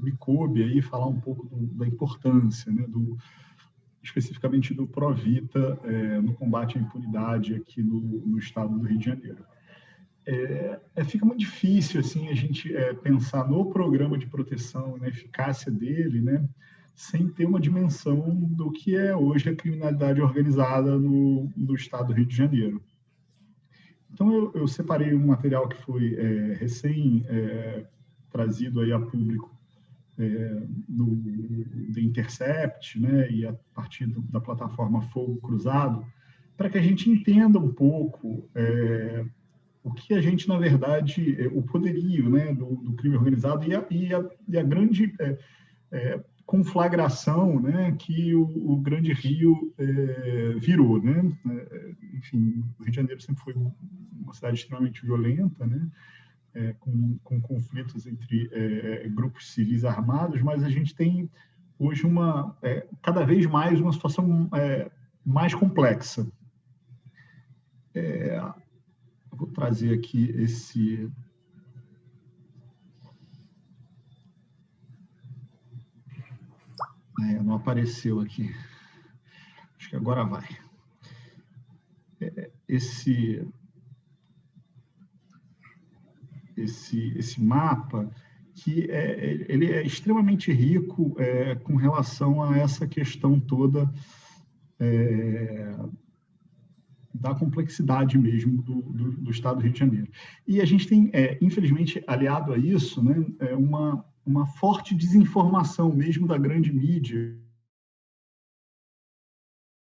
me coube aí falar um pouco da importância, né, especificamente do Provita no combate à impunidade aqui no estado do Rio de Janeiro. Fica muito difícil assim, a gente pensar no programa de proteção, na eficácia dele, né, sem ter uma dimensão do que é hoje a criminalidade organizada no estado do Rio de Janeiro. Então, eu separei um material que foi trazido aí a público do The Intercept, né, e a partir da plataforma Fogo Cruzado, para que a gente entenda um pouco o que a gente, na verdade, o poderio, né, do crime organizado e a grande conflagração, né, que o Grande Rio virou, né? Enfim, o Rio de Janeiro sempre foi uma cidade extremamente violenta, né? Com conflitos entre grupos civis armados, mas a gente tem hoje cada vez mais uma situação mais complexa. Vou trazer aqui esse... não apareceu aqui. Acho que agora vai. Esse mapa, que ele é extremamente rico com relação a essa questão toda da complexidade mesmo do estado do Rio de Janeiro. E a gente tem, infelizmente, aliado a isso, né, uma forte desinformação mesmo da grande mídia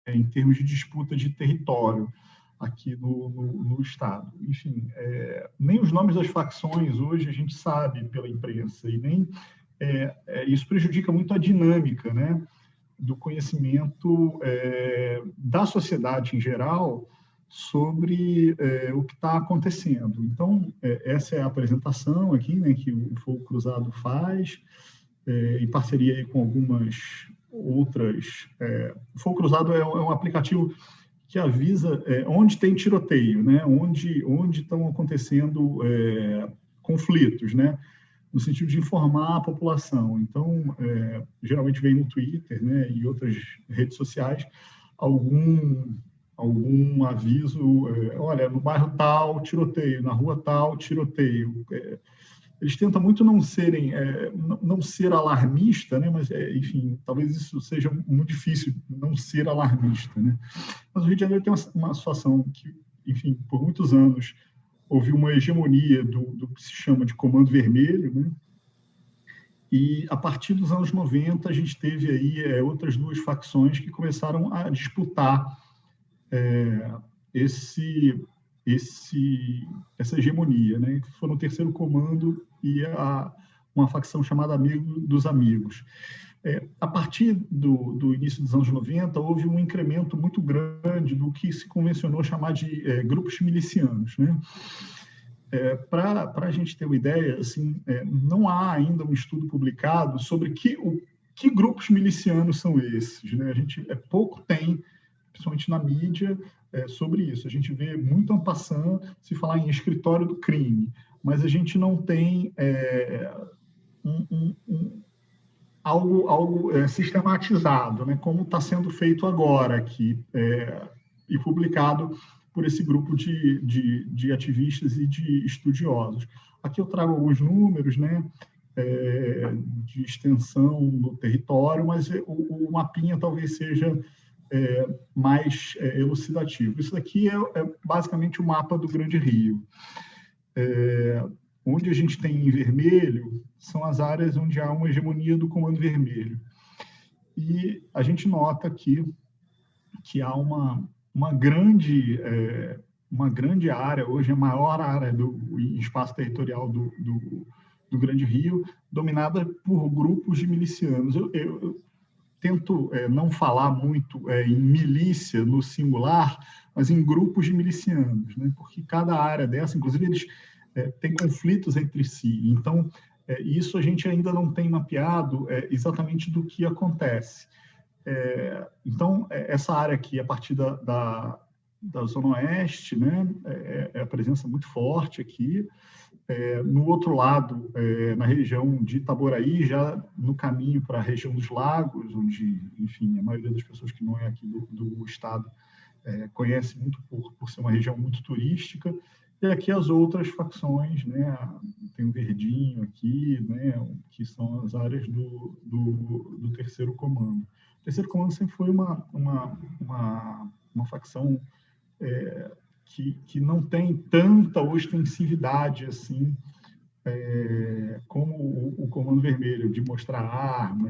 em termos de disputa de território aqui no estado. Enfim, nem os nomes das facções hoje a gente sabe pela imprensa, e nem isso prejudica muito a dinâmica, né, do conhecimento da sociedade em geral sobre o que está acontecendo. Então, essa é a apresentação aqui, né, que o Fogo Cruzado faz, em parceria aí com algumas outras... O Fogo Cruzado é um aplicativo que avisa onde tem tiroteio, né, onde estão acontecendo conflitos, né, no sentido de informar a população. Então, geralmente vem no Twitter, né, e outras redes sociais, algum aviso, olha, no bairro tal, tiroteio, na rua tal, tiroteio. Eles tentam muito não ser alarmista, né, mas, enfim, talvez isso seja muito difícil, não ser alarmista, né. Mas o Rio de Janeiro tem uma situação que, enfim, por muitos anos, houve uma hegemonia do que se chama de Comando Vermelho, né? E, a partir dos anos 90, a gente teve aí outras duas facções que começaram a disputar essa hegemonia, né? Que foram o Terceiro Comando e uma facção chamada Amigo dos Amigos. A partir do início dos anos 90, houve um incremento muito grande do que se convencionou chamar de grupos milicianos, né? Para a gente ter uma ideia, assim, não há ainda um estudo publicado sobre que grupos milicianos são esses, né? A gente pouco tem, principalmente na mídia, sobre isso. A gente vê muito en passant se falar em escritório do crime, mas a gente não tem algo sistematizado, né? Como está sendo feito agora aqui, e publicado por esse grupo de ativistas e de estudiosos. Aqui eu trago alguns números, né, de extensão do território, mas o mapinha talvez seja mais elucidativo. Isso daqui é basicamente o mapa do Grande Rio. Onde a gente tem em vermelho são as áreas onde há uma hegemonia do Comando Vermelho. E a gente nota aqui que há uma grande área, hoje a maior área do espaço territorial do Grande Rio, dominada por grupos de milicianos. Eu tento não falar muito em milícia no singular, mas em grupos de milicianos, né? Porque cada área dessa, inclusive, eles têm conflitos entre si. Então, isso a gente ainda não tem mapeado exatamente do que acontece. Então, essa área aqui, a partir da Zona Oeste, né? A presença muito forte aqui. No outro lado, na região de Itaboraí, já no caminho para a região dos Lagos, onde, enfim, a maioria das pessoas que não é aqui do estado conhece muito por ser uma região muito turística. E aqui as outras facções, né? Tem o Verdinho aqui, né? Que são as áreas do Terceiro Comando. O Terceiro Comando sempre foi uma facção que não tem tanta ostensividade assim como o Comando Vermelho, de mostrar arma,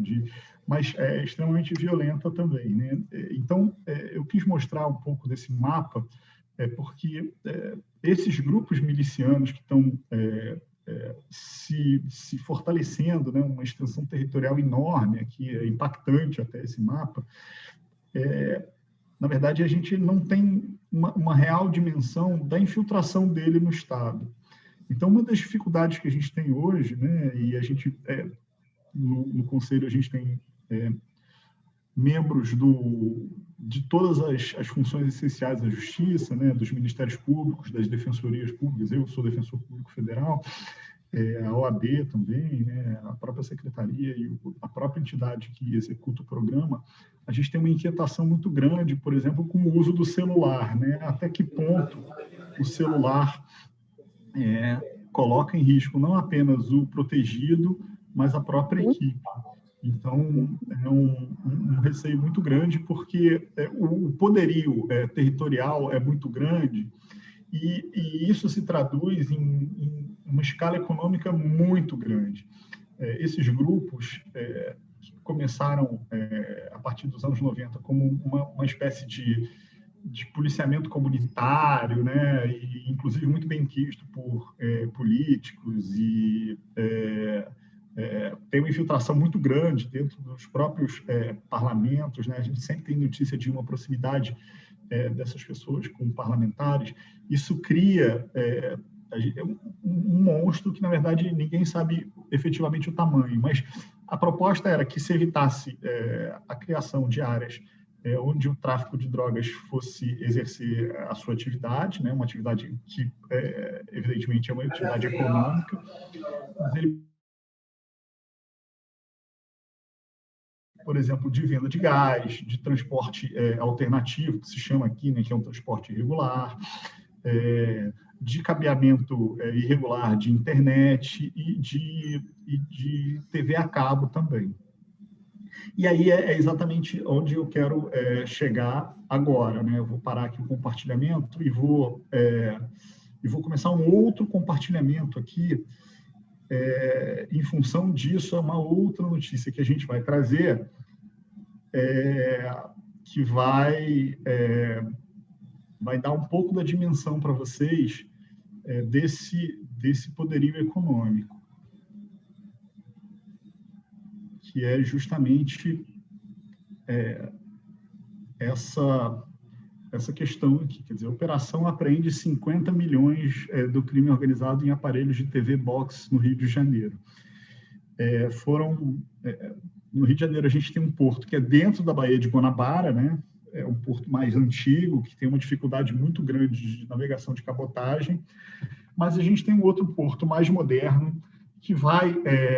mas é extremamente violenta também, né? Então, eu quis mostrar um pouco desse mapa, porque esses grupos milicianos que estão se fortalecendo, né, uma extensão territorial enorme aqui, é impactante até esse mapa, na verdade, a gente não tem uma real dimensão da infiltração dele no Estado. Então, uma das dificuldades que a gente tem hoje, né, e a gente, no Conselho, a gente tem membros de todas as funções essenciais da Justiça, né, dos Ministérios Públicos, das Defensorias Públicas, eu sou Defensor Público Federal, a OAB também, né, a própria Secretaria e a própria entidade que executa o programa, a gente tem uma inquietação muito grande, por exemplo, com o uso do celular, né? Até que ponto o celular coloca em risco não apenas o protegido, mas a própria equipe. Então, é um receio muito grande, porque o poderio territorial é muito grande e isso se traduz em uma escala econômica muito grande. Esses grupos que começaram a partir dos anos 90 como uma espécie de policiamento comunitário, né, e inclusive muito bem quisto por políticos e tem uma infiltração muito grande dentro dos próprios parlamentos, né? A gente sempre tem notícia de uma proximidade dessas pessoas com parlamentares. Isso cria um monstro que, na verdade, ninguém sabe efetivamente o tamanho, mas a proposta era que se evitasse a criação de áreas onde o tráfico de drogas fosse exercer a sua atividade, né? Uma atividade que, evidentemente, é uma atividade econômica, mas ele, por exemplo, de venda de gás, de transporte alternativo, que se chama aqui, né, que é um transporte irregular, de cabeamento irregular de internet e de TV a cabo também. E aí é exatamente onde eu quero chegar agora, né? Eu vou parar aqui o compartilhamento e vou começar um outro compartilhamento aqui. Em função disso, é uma outra notícia que a gente vai trazer, que vai dar um pouco da dimensão para vocês desse poderio econômico, que é justamente essa questão aqui. Quer dizer, a operação apreende 50 milhões do crime organizado em aparelhos de TV Box no Rio de Janeiro. No Rio de Janeiro, a gente tem um porto que é dentro da Baía de Guanabara, né? É um porto mais antigo, que tem uma dificuldade muito grande de navegação de cabotagem, mas a gente tem um outro porto mais moderno, que vai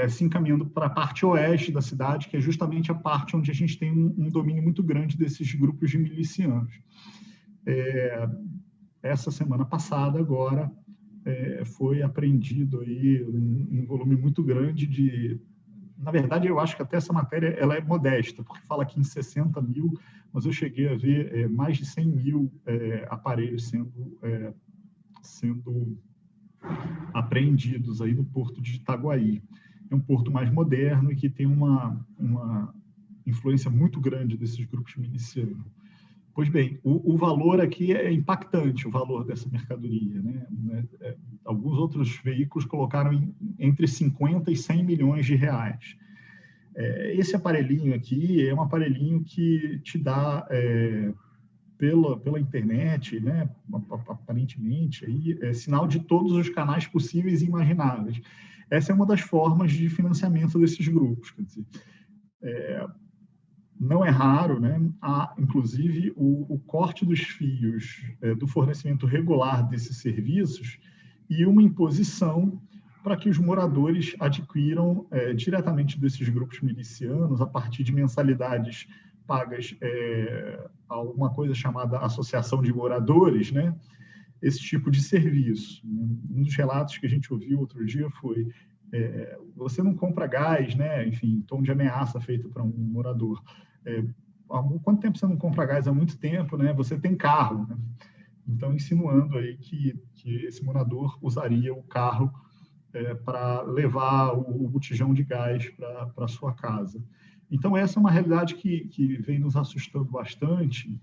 se encaminhando para a parte oeste da cidade, que é justamente a parte onde a gente tem um domínio muito grande desses grupos de milicianos. Essa semana passada, agora, foi apreendido aí um volume muito grande de... Na verdade, eu acho que até essa matéria ela é modesta, porque fala aqui em 60 mil, mas eu cheguei a ver mais de 100 mil aparelhos sendo apreendidos aí no porto de Itaguaí. É um porto mais moderno e que tem uma influência muito grande desses grupos milicianos. Pois bem, o valor aqui é impactante, o valor dessa mercadoria, né? Alguns outros veículos colocaram entre 50 e 100 milhões de reais. Esse aparelhinho aqui é um aparelhinho que te dá... pela internet, né, aparentemente, aí, sinal de todos os canais possíveis e imagináveis. Essa é uma das formas de financiamento desses grupos. Quer dizer, não é raro, né? Há, inclusive, o corte dos fios do fornecimento regular desses serviços e uma imposição para que os moradores adquiram diretamente desses grupos milicianos, a partir de mensalidades pagas a uma coisa chamada Associação de Moradores, né? Esse tipo de serviço. Um dos relatos que a gente ouviu outro dia foi você não compra gás, né? Enfim, tom de ameaça feito para um morador. Há quanto tempo você não compra gás? Há muito tempo, né? Você tem carro, né? Então, insinuando aí que esse morador usaria o carro para levar o botijão de gás para sua casa. Então, essa é uma realidade que vem nos assustando bastante.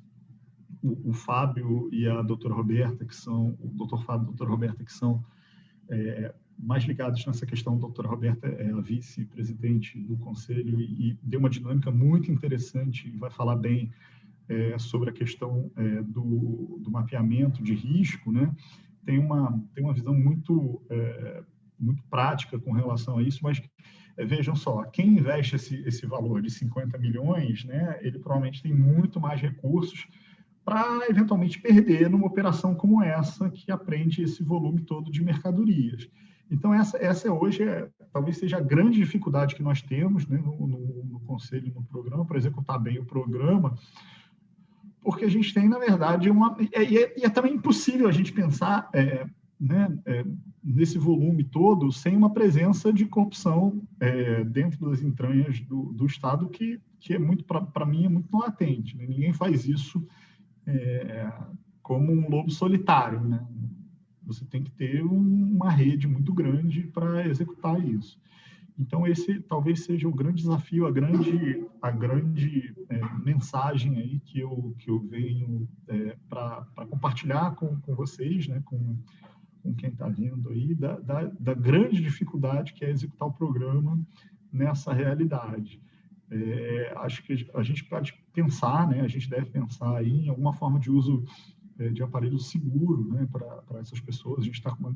O Fábio e a doutora Roberta, o doutor Fábio e a doutora Roberta, que são mais ligados nessa questão. A doutora Roberta é a vice-presidente do conselho e deu uma dinâmica muito interessante e vai falar bem sobre a questão do mapeamento de risco, né? Tem uma visão muito prática com relação a isso, mas vejam só, quem investe esse valor de 50 milhões, né, ele provavelmente tem muito mais recursos para eventualmente perder numa operação como essa, que apreende esse volume todo de mercadorias. Então, essa hoje talvez seja a grande dificuldade que nós temos, né, no Conselho, no programa, para executar bem o programa, porque a gente tem, na verdade, e é também impossível a gente pensar né, nesse volume todo sem uma presença de corrupção dentro das entranhas do Estado, que é muito, para mim, é muito latente. Né? Ninguém faz isso como um lobo solitário, né? Você tem que ter uma rede muito grande para executar isso. Então, esse talvez seja o grande desafio, a grande mensagem aí que eu venho para compartilhar com vocês, né, com quem está vendo aí, da grande dificuldade que é executar o programa nessa realidade. Acho que a gente pode pensar, né, a gente deve pensar aí em alguma forma de uso de aparelho seguro, né, para essas pessoas. A gente está com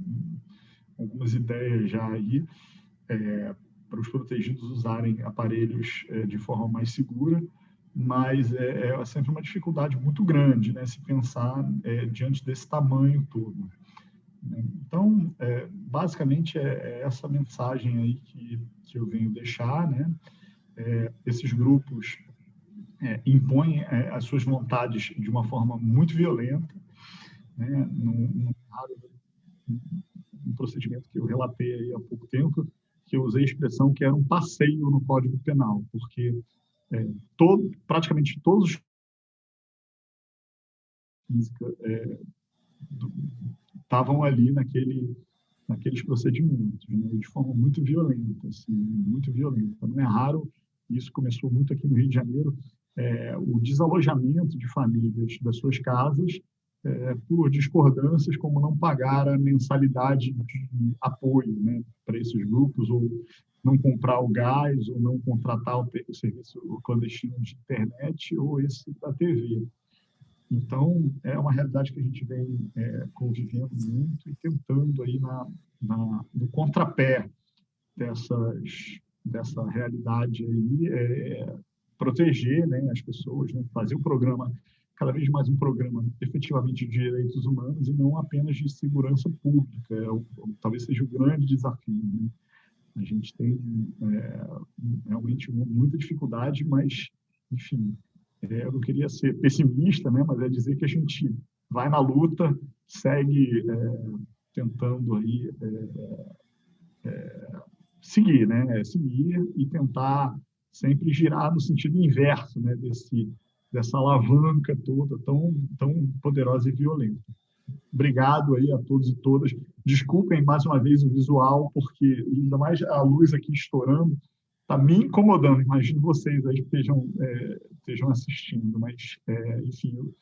algumas ideias já aí para os protegidos usarem aparelhos de forma mais segura, mas é sempre uma dificuldade muito grande, né, se pensar diante desse tamanho todo. Então, basicamente, é essa mensagem aí que eu venho deixar, né? Esses grupos impõem as suas vontades de uma forma muito violenta, né? Um procedimento que eu relatei aí há pouco tempo, que eu usei a expressão que era um passeio no Código Penal, porque praticamente todos os física estavam ali naqueles procedimentos, né, de forma muito violenta, assim, muito violenta. Não é raro, isso começou muito aqui no Rio de Janeiro, o desalojamento de famílias das suas casas por discordâncias, como não pagar a mensalidade de apoio, né, para esses grupos, ou não comprar o gás, ou não contratar o serviço clandestino de internet, ou esse da TV. Então, é uma realidade que a gente vem convivendo muito e tentando aí no contrapé dessa realidade aí, proteger, né, as pessoas, né, fazer o programa, cada vez mais um programa efetivamente de direitos humanos e não apenas de segurança pública. Talvez seja o grande desafio, né? A gente tem realmente muita dificuldade, mas, enfim, eu não queria ser pessimista, né, mas é dizer que a gente vai na luta, segue tentando aí seguir, né, seguir e tentar sempre girar no sentido inverso, né, dessa alavanca toda tão poderosa e violenta. Obrigado aí a todos e todas. Desculpem mais uma vez o visual, porque ainda mais a luz aqui estourando está me incomodando. Imagino vocês aí que estejam assistindo, mas, enfim, eu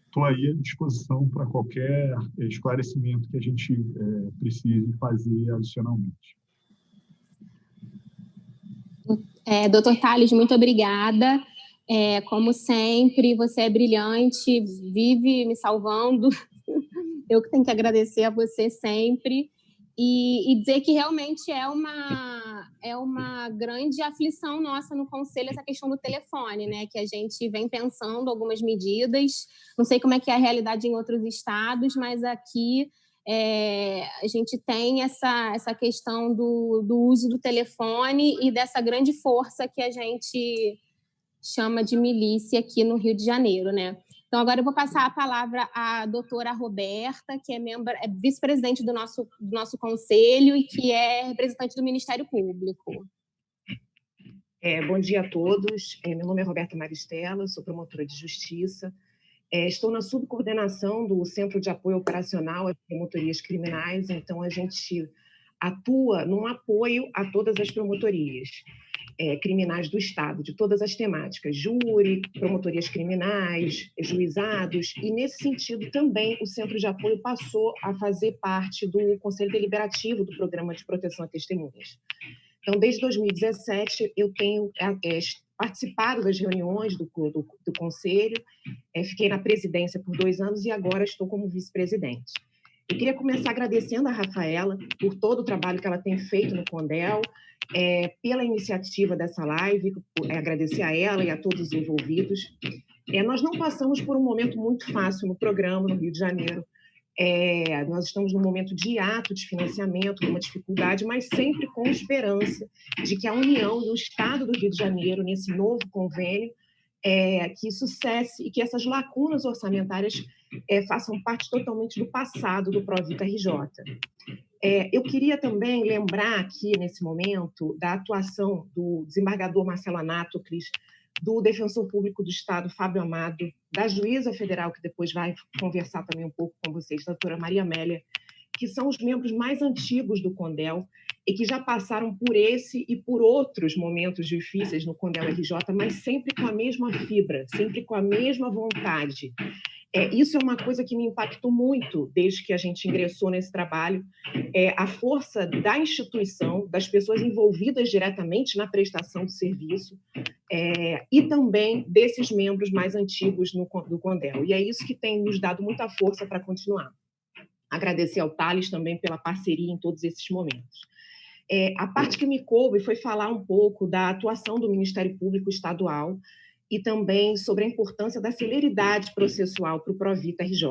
estou aí à disposição para qualquer esclarecimento que a gente precise fazer adicionalmente. Dr. Tales, muito obrigada. Como sempre, você é brilhante, vive me salvando. Eu que tenho que agradecer a você sempre. E dizer que realmente é é uma grande aflição nossa no Conselho, essa questão do telefone, né? Que a gente vem pensando algumas medidas. Não sei como é que é a realidade em outros estados, mas aqui a gente tem essa questão do uso do telefone e dessa grande força que a gente chama de milícia aqui no Rio de Janeiro, né? Então, agora eu vou passar a palavra à doutora Roberta, que é vice-presidente do nosso conselho e que é representante do Ministério Público. Bom dia a todos. Meu nome é Roberta Maristella, sou promotora de justiça. Estou na subcoordenação do Centro de Apoio Operacional às Promotorias Criminais, então a gente atua num apoio a todas as promotorias criminais do Estado, de todas as temáticas, júri, promotorias criminais, juizados, e nesse sentido também o Centro de Apoio passou a fazer parte do Conselho Deliberativo do Programa de Proteção a Testemunhas. Então, desde 2017, eu tenho participado das reuniões do Conselho, fiquei na presidência por 2 anos e agora estou como vice-presidente. Eu queria começar agradecendo a Rafaela por todo o trabalho que ela tem feito no Condel, pela iniciativa dessa live, agradecer a ela e a todos os envolvidos. Nós não passamos por um momento muito fácil no programa no Rio de Janeiro. Nós estamos num momento de hiato de financiamento, uma dificuldade, mas sempre com esperança de que a União e o Estado do Rio de Janeiro, nesse novo convênio, que isso cesse e que essas lacunas orçamentárias façam parte totalmente do passado do Provita RJ. Eu queria também lembrar aqui, nesse momento, da atuação do desembargador Marcelo Anátocles, do defensor público do Estado, Fábio Amado, da juíza federal, que depois vai conversar também um pouco com vocês, doutora Maria Amélia, que são os membros mais antigos do Condel e que já passaram por esse e por outros momentos difíceis no Condel RJ, mas sempre com a mesma fibra, sempre com a mesma vontade. Isso é uma coisa que me impactou muito desde que a gente ingressou nesse trabalho, a força da instituição, das pessoas envolvidas diretamente na prestação do serviço, e também desses membros mais antigos do Condel. E é isso que tem nos dado muita força para continuar. Agradecer ao Thales também pela parceria em todos esses momentos. A parte que me coube foi falar um pouco da atuação do Ministério Público Estadual e também sobre a importância da celeridade processual para o Provita RJ.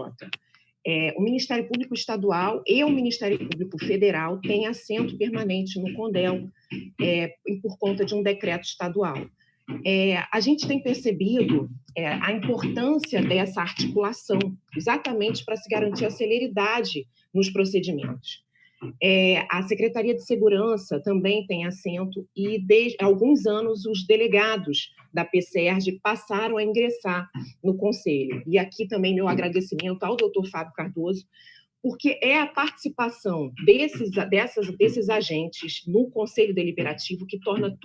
O Ministério Público Estadual e o Ministério Público Federal têm assento permanente no Condel por conta de um decreto estadual. A gente tem percebido a importância dessa articulação, exatamente para se garantir a celeridade nos procedimentos. A Secretaria de Segurança também tem assento e, desde alguns anos, os delegados da PCERG passaram a ingressar no Conselho. E aqui também meu agradecimento ao doutor Fábio Cardoso, porque é a participação desses agentes no Conselho Deliberativo que torna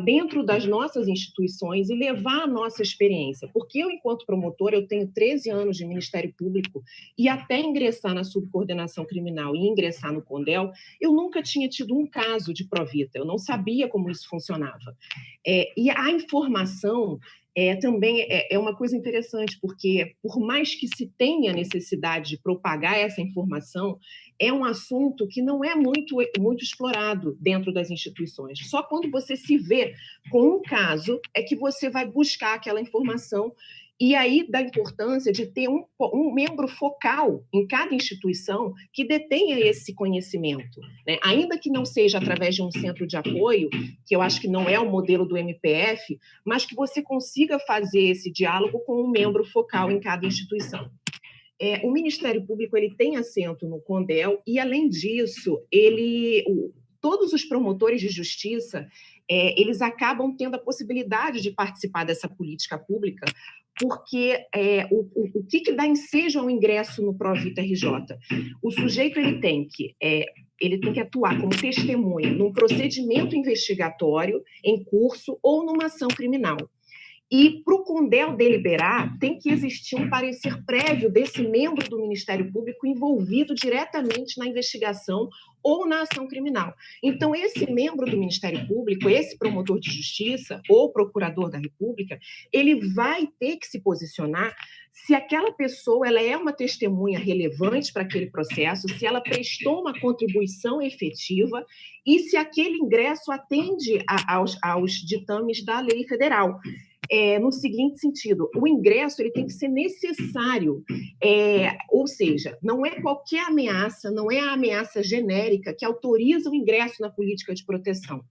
dentro das nossas instituições e levar a nossa experiência. Porque eu, enquanto promotora, eu tenho 13 anos de Ministério Público e até ingressar na subcoordenação criminal e ingressar no Condel, eu nunca tinha tido um caso de Provita, eu não sabia como isso funcionava. E a informação também é uma coisa interessante, porque por mais que se tenha necessidade de propagar essa informação, é um assunto que não é muito explorado dentro das instituições. Só quando você se vê com um caso é que você vai buscar aquela informação, e aí da importância de ter um membro focal em cada instituição que detenha esse conhecimento, né? Ainda que não seja através de um centro de apoio, que eu acho que não é o modelo do MPF, mas que você consiga fazer esse diálogo com um membro focal em cada instituição. O Ministério Público ele tem assento no Condel e, além disso, todos os promotores de justiça eles acabam tendo a possibilidade de participar dessa política pública, porque o que dá ensejo ao ingresso no Provita RJ? O sujeito ele tem que atuar como testemunha num procedimento investigatório em curso ou numa ação criminal. E para o Condel deliberar, tem que existir um parecer prévio desse membro do Ministério Público envolvido diretamente na investigação ou na ação criminal. Então, esse membro do Ministério Público, esse promotor de justiça ou procurador da República, ele vai ter que se posicionar se aquela pessoa ela é uma testemunha relevante para aquele processo, se ela prestou uma contribuição efetiva e se aquele ingresso atende aos ditames da lei federal. No seguinte sentido, o ingresso ele tem que ser necessário, ou seja, não é qualquer ameaça, não é a ameaça genérica que autoriza o ingresso na política de proteção.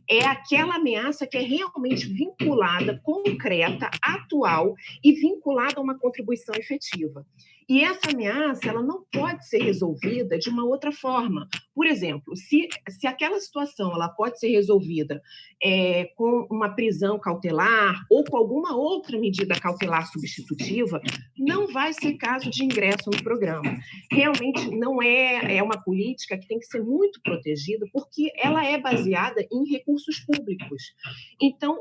É aquela ameaça que é realmente vinculada, concreta, atual e vinculada a uma contribuição efetiva. E essa ameaça ela não pode ser resolvida de uma outra forma. Por exemplo, se aquela situação ela pode ser resolvida com uma prisão cautelar ou com alguma outra medida cautelar substitutiva, não vai ser caso de ingresso no programa. Realmente não é uma política que tem que ser muito protegida, porque ela é baseada em recursos públicos. Então,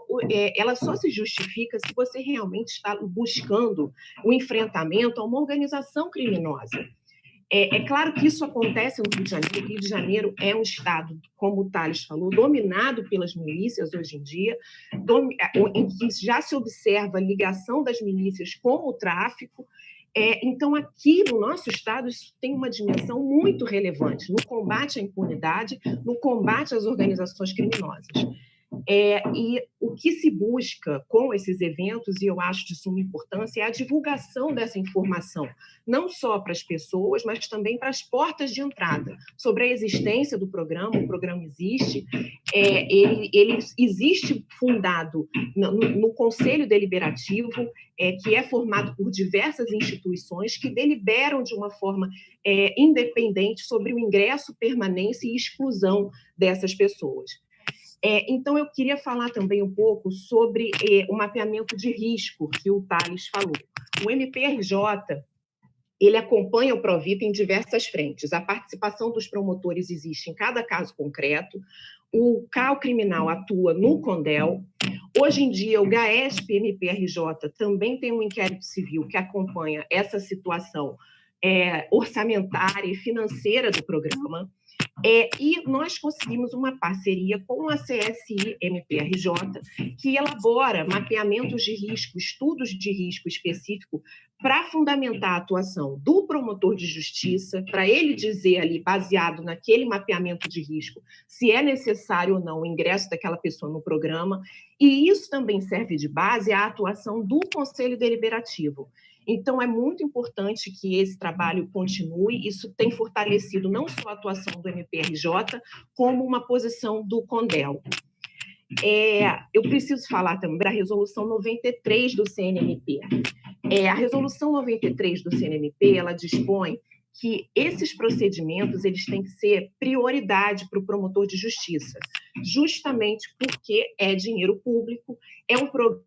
ela só se justifica se você realmente está buscando o enfrentamento a uma organização criminosa. É claro que isso acontece no Rio de Janeiro. O Rio de Janeiro é um estado, como o Thales falou, dominado pelas milícias hoje em dia, em que já se observa a ligação das milícias com o tráfico. Então, aqui no nosso estado, isso tem uma dimensão muito relevante no combate à impunidade, no combate às organizações criminosas. E o que se busca com esses eventos, e eu acho de suma importância, é a divulgação dessa informação, não só para as pessoas, mas também para as portas de entrada, sobre a existência do programa. O programa existe, ele existe fundado no Conselho Deliberativo, que é formado por diversas instituições que deliberam de uma forma independente sobre o ingresso, permanência e exclusão dessas pessoas. Então, eu queria falar também um pouco sobre o mapeamento de risco que o Thales falou. O MPRJ, ele acompanha o Provita em diversas frentes. A participação dos promotores existe em cada caso concreto. O CAU Criminal atua no CONDEL. Hoje em dia, o GAESP-MPRJ também tem um inquérito civil que acompanha essa situação orçamentária e financeira do programa. E nós conseguimos uma parceria com a CSI-MPRJ, que elabora mapeamentos de risco, estudos de risco específico, para fundamentar a atuação do promotor de justiça, para ele dizer ali, baseado naquele mapeamento de risco, se é necessário ou não o ingresso daquela pessoa no programa. E isso também serve de base à atuação do Conselho Deliberativo. Então, é muito importante que esse trabalho continue. Isso tem fortalecido não só a atuação do MPRJ, como uma posição do CONDEL. Eu preciso falar também da Resolução 93 do CNMP. A Resolução 93 do CNMP, ela dispõe que esses procedimentos eles têm que ser prioridade para o promotor de justiça, justamente porque é dinheiro público, é um programa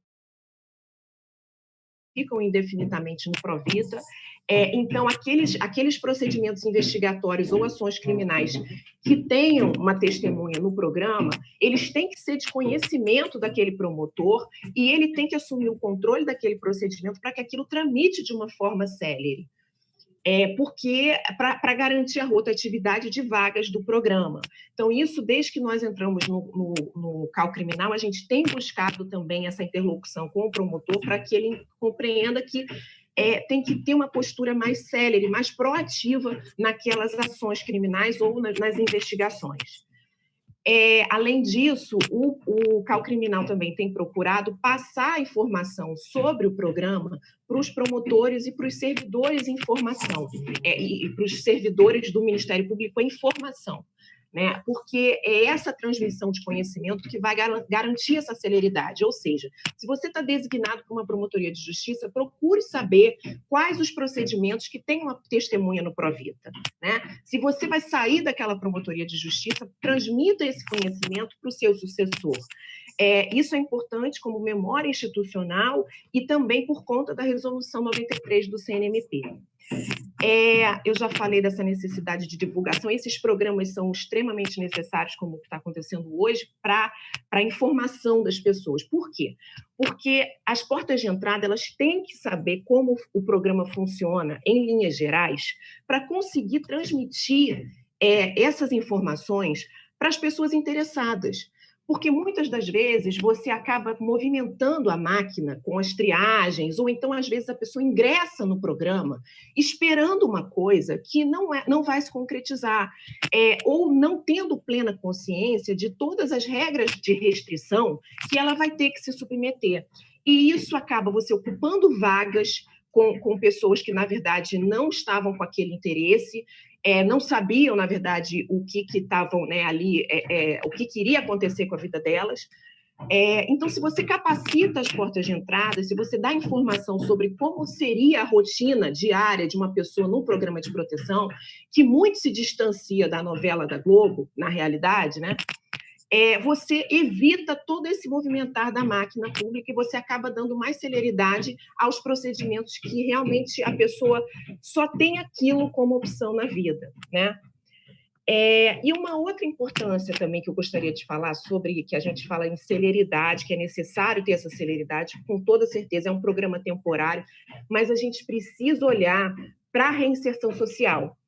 ficam indefinidamente no Provita. Então, aqueles procedimentos investigatórios ou ações criminais que tenham uma testemunha no programa, eles têm que ser de conhecimento daquele promotor e ele tem que assumir o controle daquele procedimento para que aquilo tramite de uma forma célere. Porque para garantir a rotatividade de vagas do programa. Então, isso, desde que nós entramos no CAU Criminal, a gente tem buscado também essa interlocução com o promotor para que ele compreenda que tem que ter uma postura mais célere, mais proativa naquelas ações criminais ou nas investigações. Além disso, o CAU Criminal também tem procurado passar a informação sobre o programa para os promotores e para os servidores em formação, e para os servidores do Ministério Público em formação, né? Porque é essa transmissão de conhecimento que vai garantir essa celeridade. Ou seja, se você está designado para uma promotoria de justiça, procure saber quais os procedimentos que tem uma testemunha no Provita, né? Se você vai sair daquela promotoria de justiça, transmita esse conhecimento para o seu sucessor. Isso é importante como memória institucional e também por conta da Resolução 93 do CNMP. Eu já falei dessa necessidade de divulgação. Esses programas são extremamente necessários, como está acontecendo hoje, para a informação das pessoas. Por quê? Porque as portas de entrada elas têm que saber como o programa funciona, em linhas gerais, para conseguir transmitir essas informações para as pessoas interessadas. Porque muitas das vezes você acaba movimentando a máquina com as triagens, ou então, às vezes, a pessoa ingressa no programa esperando uma coisa que não vai se concretizar, ou não tendo plena consciência de todas as regras de restrição que ela vai ter que se submeter. E isso acaba você ocupando vagas com pessoas que, na verdade, não estavam com aquele interesse, não sabiam, na verdade, o que estavam, né, ali, o que iria acontecer com a vida delas. Então, se você capacita as portas de entrada, se você dá informação sobre como seria a rotina diária de uma pessoa no programa de proteção, que muito se distancia da novela da Globo, na realidade, né? Você evita todo esse movimentar da máquina pública e você acaba dando mais celeridade aos procedimentos que realmente a pessoa só tem aquilo como opção na vida, né? E uma outra importância também que eu gostaria de falar sobre, que a gente fala em celeridade, que é necessário ter essa celeridade, com toda certeza é um programa temporário, mas a gente precisa olhar para a reinserção social.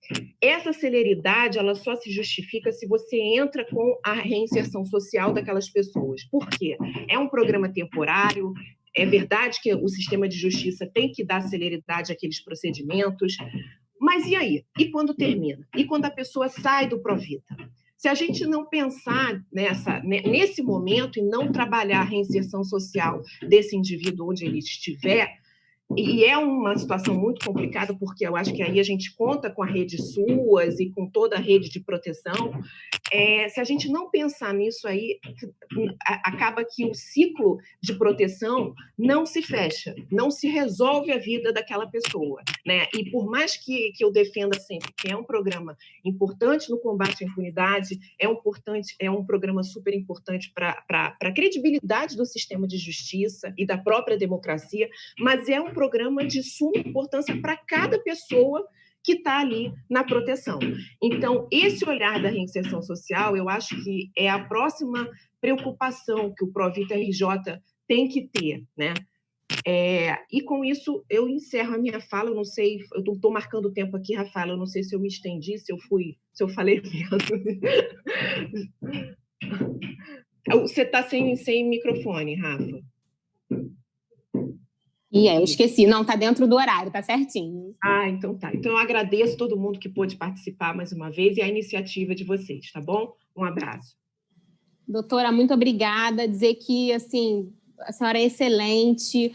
Essa celeridade, ela só se justifica se você entra com a reinserção social daquelas pessoas. Por quê? É um programa temporário, é verdade que o sistema de justiça tem que dar celeridade àqueles procedimentos, mas e aí? E quando termina? E quando a pessoa sai do Provita? Se a gente não pensar nesse momento e não trabalhar a reinserção social desse indivíduo onde ele estiver, e é uma situação muito complicada, porque eu acho que aí a gente conta com a rede SUAS e com toda a rede de proteção. Se a gente não pensar nisso aí, acaba que o ciclo de proteção não se fecha, não se resolve a vida daquela pessoa, né? E por mais que eu defenda sempre que é um programa importante no combate à impunidade, é um programa super importante para a credibilidade do sistema de justiça e da própria democracia, mas é um programa de suma importância para cada pessoa que está ali na proteção. Então, esse olhar da reinserção social, eu acho que é a próxima preocupação que o Provita RJ tem que ter, né? E com isso, eu encerro a minha fala. Eu não sei, eu estou marcando o tempo aqui, Rafaela, eu não sei se eu me estendi, se eu falei mesmo. Você está sem microfone, Rafa. Eu esqueci. Não, está dentro do horário, está certinho. Então tá. Então eu agradeço todo mundo que pôde participar mais uma vez e a iniciativa de vocês, tá bom? Um abraço. Doutora, muito obrigada. Dizer que, assim, a senhora é excelente,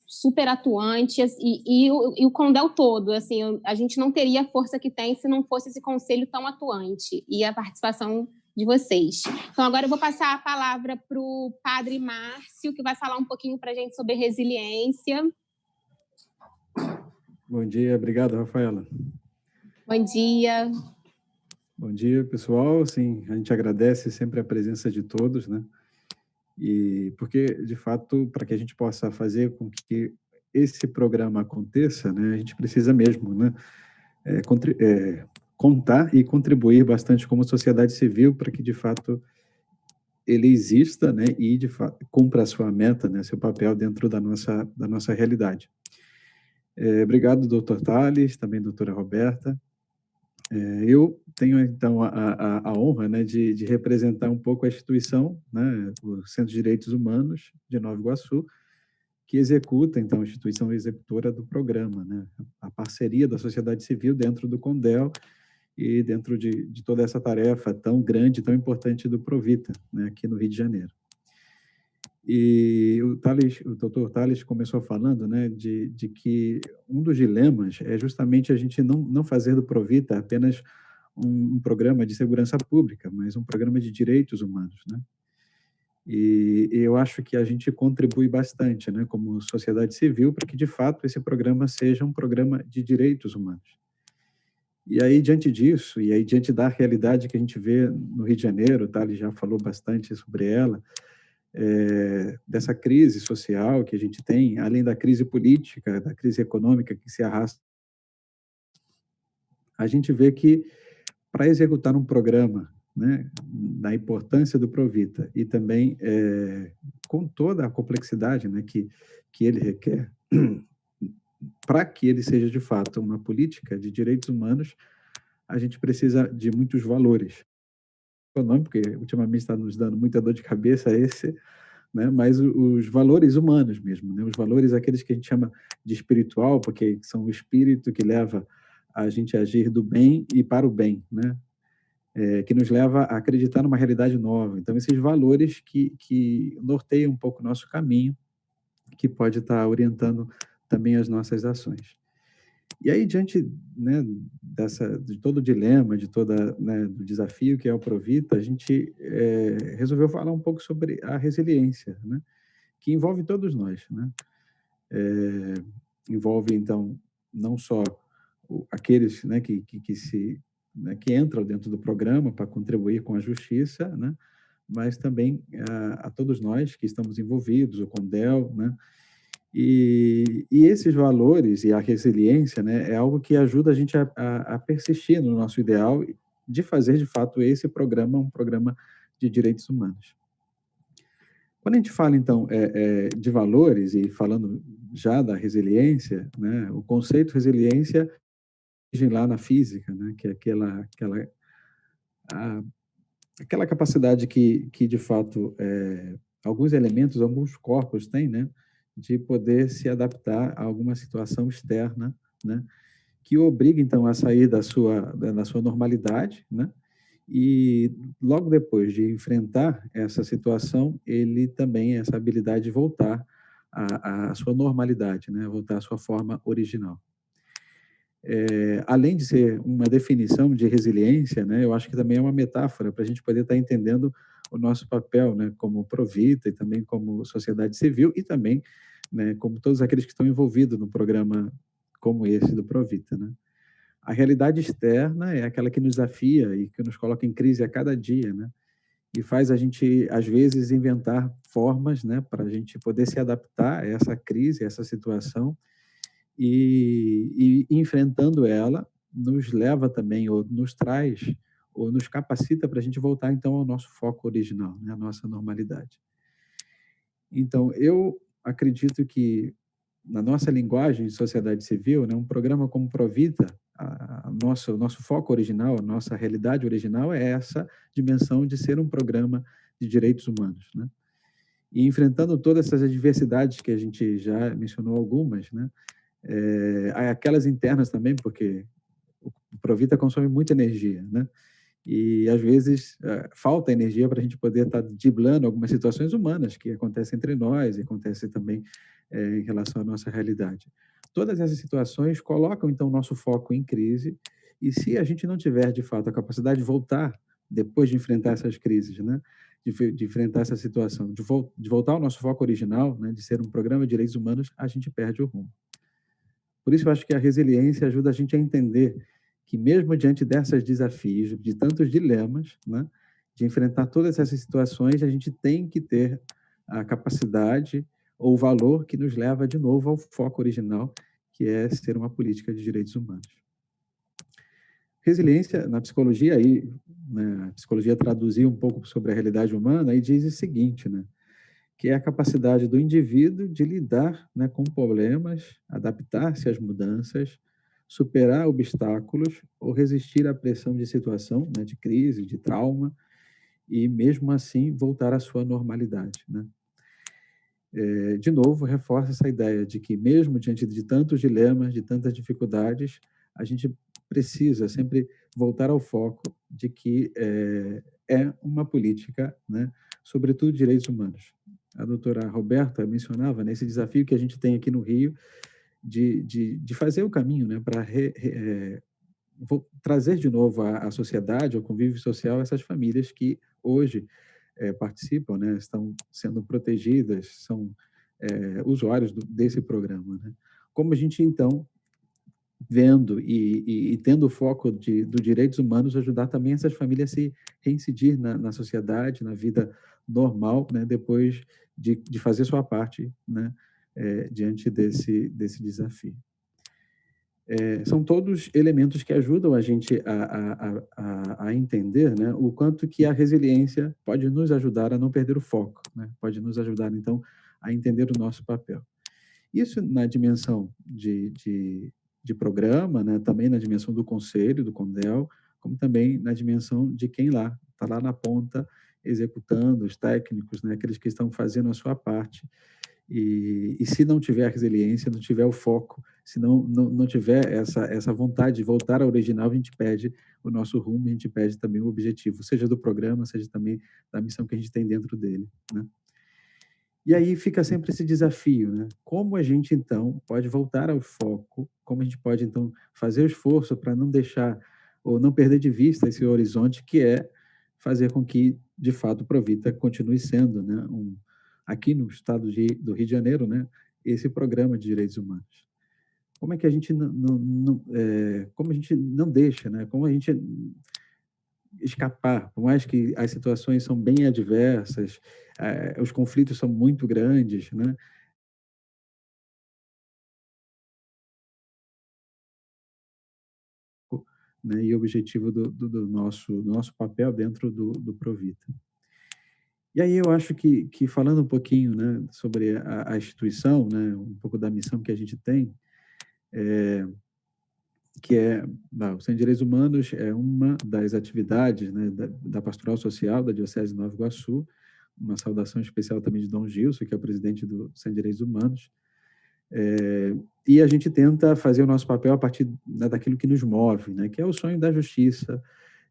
super atuante, e o Condel todo, assim, a gente não teria a força que tem se não fosse esse conselho tão atuante e a participação de vocês. Então, agora eu vou passar a palavra para o padre Márcio, que vai falar um pouquinho para a gente sobre resiliência. Bom dia, obrigado, Rafaela. Bom dia. Bom dia, pessoal. Sim, a gente agradece sempre a presença de todos, né? E porque, de fato, para que a gente possa fazer com que esse programa aconteça, né, a gente precisa mesmo, né, contar e contribuir bastante como sociedade civil para que, de fato, ele exista, né, e, de fato, cumpra a sua meta, né, seu papel dentro da nossa realidade. Obrigado, doutor Tales, também doutora Roberta. Eu tenho, então, a honra, né, de representar um pouco a instituição, né, o Centro de Direitos Humanos de Nova Iguaçu, que executa, então, a instituição executora do programa, né, a parceria da sociedade civil dentro do Condel e dentro de toda essa tarefa tão grande, tão importante do Provita, né, aqui no Rio de Janeiro. E o doutor Tales começou falando, né, de que um dos dilemas é justamente a gente não fazer do Provita apenas um programa de segurança pública, mas um programa de direitos humanos, né? E eu acho que a gente contribui bastante, né, como sociedade civil, para que, de fato, esse programa seja um programa de direitos humanos. E aí, diante disso, e aí diante da realidade que a gente vê no Rio de Janeiro, tá, ele já falou bastante sobre ela, dessa crise social que a gente tem, além da crise política, da crise econômica que se arrasta, a gente vê que, para executar um programa, né, da importância do Provita e também com toda a complexidade, né, que ele requer, para que ele seja de fato uma política de direitos humanos, a gente precisa de muitos valores. o nome, porque ultimamente está nos dando muita dor de cabeça esse, né? Mas os valores humanos mesmo, né? Os valores aqueles que a gente chama de espiritual, porque são o espírito que leva a gente a agir do bem e para o bem, né? Que nos leva a acreditar numa realidade nova. Então, esses valores que norteiam um pouco o nosso caminho, que pode estar orientando também as nossas ações. E aí, diante, né, de todo o dilema, né, do desafio que é o Provita, a gente resolveu falar um pouco sobre a resiliência, né, que envolve todos nós, né? Envolve, então, não só aqueles, né, que entram dentro do programa para contribuir com a justiça, né, mas também a todos nós que estamos envolvidos, o CONDEL, né, e esses valores e a resiliência, né, é algo que ajuda a gente a persistir no nosso ideal de fazer, de fato, esse programa um programa de direitos humanos. Quando a gente fala, então, de valores, e falando já da resiliência, né, o conceito resiliência origem lá na física, né, que é aquela capacidade que de fato, alguns elementos, alguns corpos têm, né, de poder se adaptar a alguma situação externa, né, que obriga, então, a sair da sua normalidade, né, e logo depois de enfrentar essa situação, ele também, essa habilidade de voltar à sua normalidade, né, voltar à sua forma original. Além de ser uma definição de resiliência, né, eu acho que também é uma metáfora para a gente poder estar entendendo o nosso papel, né, como Provita e também como sociedade civil e também, né, como todos aqueles que estão envolvidos no programa como esse do Provita, né? A realidade externa é aquela que nos desafia e que nos coloca em crise a cada dia, né? E faz a gente, às vezes, inventar formas, né, para a gente poder se adaptar a essa crise, a essa situação, e enfrentando ela, nos leva também, ou nos traz, ou nos capacita para a gente voltar, então, ao nosso foco original, né, à nossa normalidade. Então, eu acredito que, na nossa linguagem de sociedade civil, né, um programa como Provita, o nosso foco original, a nossa realidade original é essa dimensão de ser um programa de direitos humanos, né? E enfrentando todas essas adversidades que a gente já mencionou algumas, né? Aquelas internas também, porque o Provita consome muita energia, né? E, às vezes, falta energia para a gente poder estar driblando algumas situações humanas que acontecem entre nós e acontecem também em relação à nossa realidade. Todas essas situações colocam, então, o nosso foco em crise, e se a gente não tiver, de fato, a capacidade de voltar, depois de enfrentar essas crises, né? De enfrentar essa situação, de voltar ao nosso foco original, né? De ser um programa de direitos humanos, a gente perde o rumo. Por isso, eu acho que a resiliência ajuda a gente a entender que, mesmo diante desses desafios, de tantos dilemas, né, de enfrentar todas essas situações, a gente tem que ter a capacidade ou o valor que nos leva de novo ao foco original, que é ser uma política de direitos humanos. Resiliência, na psicologia, aí, né, a psicologia traduziu um pouco sobre a realidade humana e diz o seguinte, né, que é a capacidade do indivíduo de lidar, né, com problemas, adaptar-se às mudanças, superar obstáculos ou resistir à pressão de situação, né, de crise, de trauma, e mesmo assim voltar à sua normalidade, né? De novo, reforça essa ideia de que mesmo diante de tantos dilemas, de tantas dificuldades, a gente precisa sempre voltar ao foco de que é uma política, né, sobretudo de direitos humanos. A doutora Roberta mencionava, né, esse desafio que a gente tem aqui no Rio de fazer o caminho, né, para trazer de novo à sociedade, ao convívio social, essas famílias que hoje participam, né, estão sendo protegidas, são usuários desse programa, né? Como a gente, então, vendo e tendo o foco dos direitos humanos, ajudar também essas famílias a se reincidir na sociedade, na vida normal, né, depois de fazer sua parte, né, diante desse desafio. São todos elementos que ajudam a gente a entender, né, o quanto que a resiliência pode nos ajudar a não perder o foco, né, pode nos ajudar, então, a entender o nosso papel. Isso na dimensão de programa, né, também na dimensão do conselho, do CONDEL, como também na dimensão de quem está lá na ponta, executando, os técnicos, né, aqueles que estão fazendo a sua parte. E se não tiver resiliência, não tiver o foco, se não tiver essa vontade de voltar ao original, a gente perde o nosso rumo, a gente perde também o objetivo, seja do programa, seja também da missão que a gente tem dentro dele, né? E aí fica sempre esse desafio, né? Como a gente, então, pode voltar ao foco, como a gente pode, então, fazer o esforço para não deixar ou não perder de vista esse horizonte, que é fazer com que, de fato, o Provita continue sendo, né, aqui no estado do Rio de Janeiro, né, esse programa de direitos humanos. Como é que a gente como a gente não deixa, né? Como a gente escapar, por mais que as situações são bem adversas, os conflitos são muito grandes, né? Né, e o objetivo do nosso papel dentro do Provita. E aí eu acho que falando um pouquinho, né, sobre a instituição, né, um pouco da missão que a gente tem, que o Centro de Direitos Humanos é uma das atividades, né, da Pastoral Social da Diocese de Nova Iguaçu, uma saudação especial também de Dom Gilson, que é o presidente do Centro de Direitos Humanos, e a gente tenta fazer o nosso papel a partir, né, daquilo que nos move, né, que é o sonho da justiça,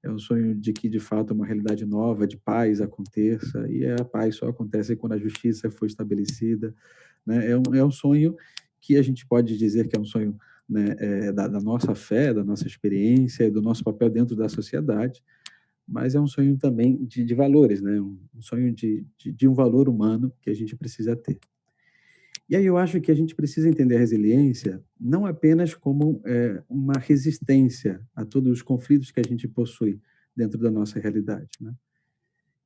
é um sonho de que, de fato, uma realidade nova de paz aconteça, e a paz só acontece quando a justiça for estabelecida, né? É um sonho que a gente pode dizer que é um sonho, né, da nossa fé, da nossa experiência, do nosso papel dentro da sociedade, mas é um sonho também de valores, né? Um sonho de um valor humano que a gente precisa ter. E aí eu acho que a gente precisa entender a resiliência não apenas como uma resistência a todos os conflitos que a gente possui dentro da nossa realidade, né?